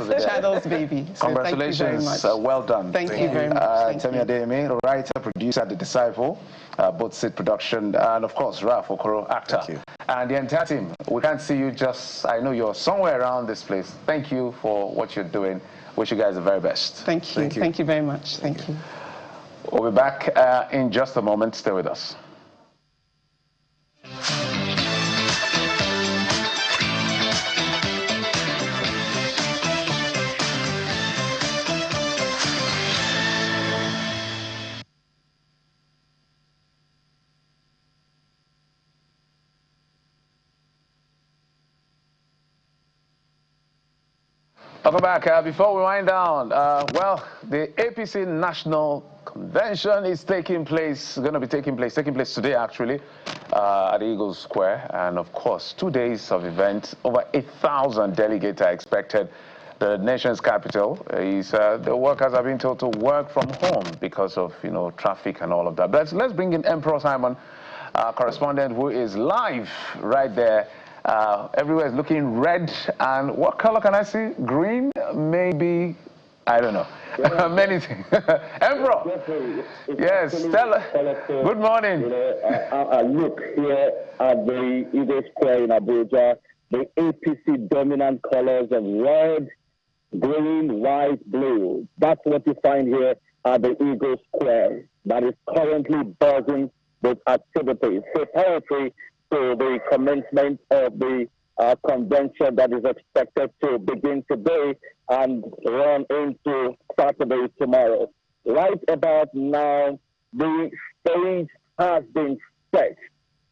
This is Channel's baby. Channel's baby. So Congratulations. thank you very much. Well done. Thank you very much. Temi Adeyemi, writer, producer, The Disciple, both Sid Production, and of course, Ralph Okoro, actor. Thank you. And the entire team. We can't see you, I know you're somewhere around this place. Thank you for what you're doing. Wish you guys the very best. Thank you. Thank you very much. Thank you. We'll be back in just a moment. Stay with us. Welcome back. Before we wind down, well, the APC National Convention is taking place today, actually, at Eagles Square. And of course, 2 days of event, over 8,000 delegates are expected. The nation's capital is, the workers have been told to work from home because of, traffic and all of that. But let's bring in Emperor Simon, our correspondent, who is live right there. Everywhere is looking red, and what color can I see? Green, maybe, I don't know. Yeah. Many things. Emperor, yes, good morning. I look here at the Eagles Square in Abuja, the APC dominant colors of red, green, white, blue. That's what you find here at the Eagles Square. That is currently buzzing with activities. Preparatory to the commencement of the convention that is expected to begin today and run into Saturday tomorrow. Right about now, the stage has been set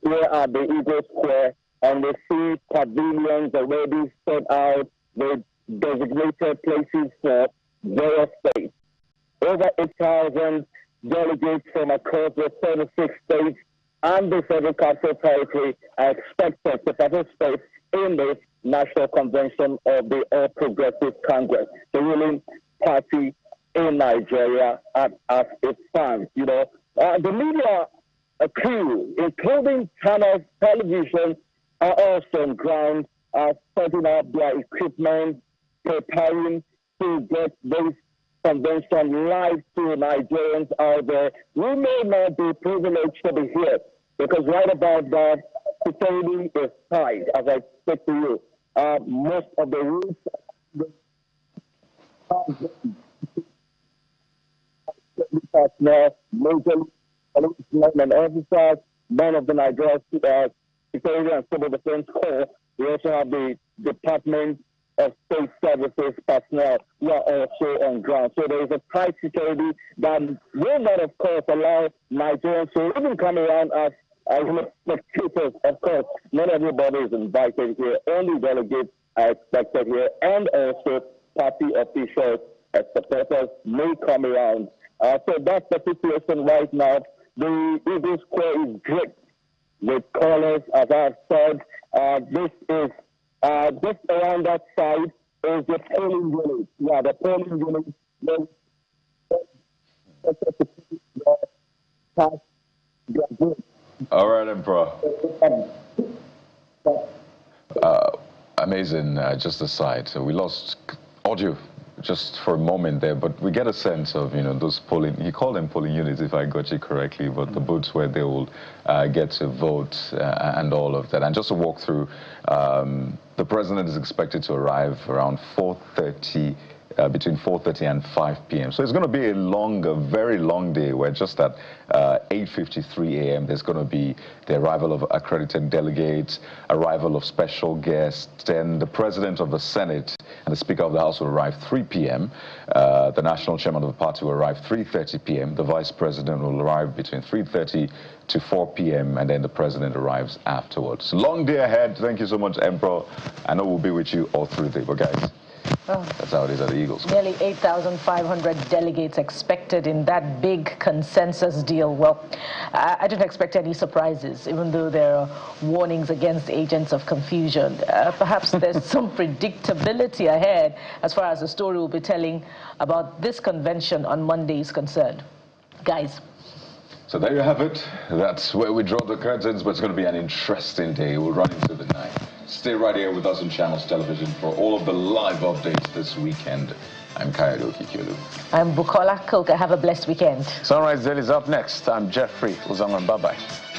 here at the Eagle Square, and we see pavilions already set out with designated places for various states. Over 8,000 delegates from across the 36 states and the Federal Capital Territory are expected to participate in this National Convention of the All Progressive Congress, the ruling party in Nigeria as it stands. The media crew, including channels, television, are also on ground, setting up their equipment, preparing to get this convention live to Nigerians out there. We may not be privileged to be here because right about that, security is tight, as I speak to you. Most of the routes, personnel, major and officers, men of the Nigeria Security and Civil Defense Corps. We also have the Department of State Services personnel who are also on ground. So there is a tight security that will not, of course, allow Nigerians to even come around as spectators. Of course, not everybody is invited here. Only delegates are expected here, and also party officials and supporters may come around. So that's the situation right now. The Eagle Square is gripped with colors, as I've said. This is just around that side is the polling unit. Yeah, the polling unit. All right, Emperor. Amazing. Just aside, so we lost audio just for a moment there, but we get a sense of, those polling, you call them polling units if I got you correctly, but the booths where they will get to vote and all of that. And just to walk through, the president is expected to arrive around 4:30, between 4:30 and 5 p.m. So it's going to be a very long day where just at 8:53 a.m. there's going to be the arrival of accredited delegates, arrival of special guests, then the president of the Senate and the Speaker of the House will arrive 3 p.m. The national chairman of the party will arrive 3:30 p.m. The vice president will arrive between 3:30 to 4 p.m. and then the president arrives afterwards. Long day ahead. Thank you so much, Emperor. I know we'll be with you all through the day, but guys, that's how it is at the Eagles. Nearly 8,500 delegates expected in that big consensus deal. Well, I don't expect any surprises, even though there are warnings against agents of confusion. Perhaps there's some predictability ahead as far as the story will be telling about this convention on Monday is concerned. Guys. So there you have it. That's where we draw the curtains, but it's going to be an interesting day. We'll run into the night. Stay right here with us on Channels Television for all of the live updates this weekend. I'm Kayode Okikelu. I'm Bukola Koka. Have a blessed weekend. Sunrise Daily is up next. I'm Jeffrey Uzangan. Bye-bye.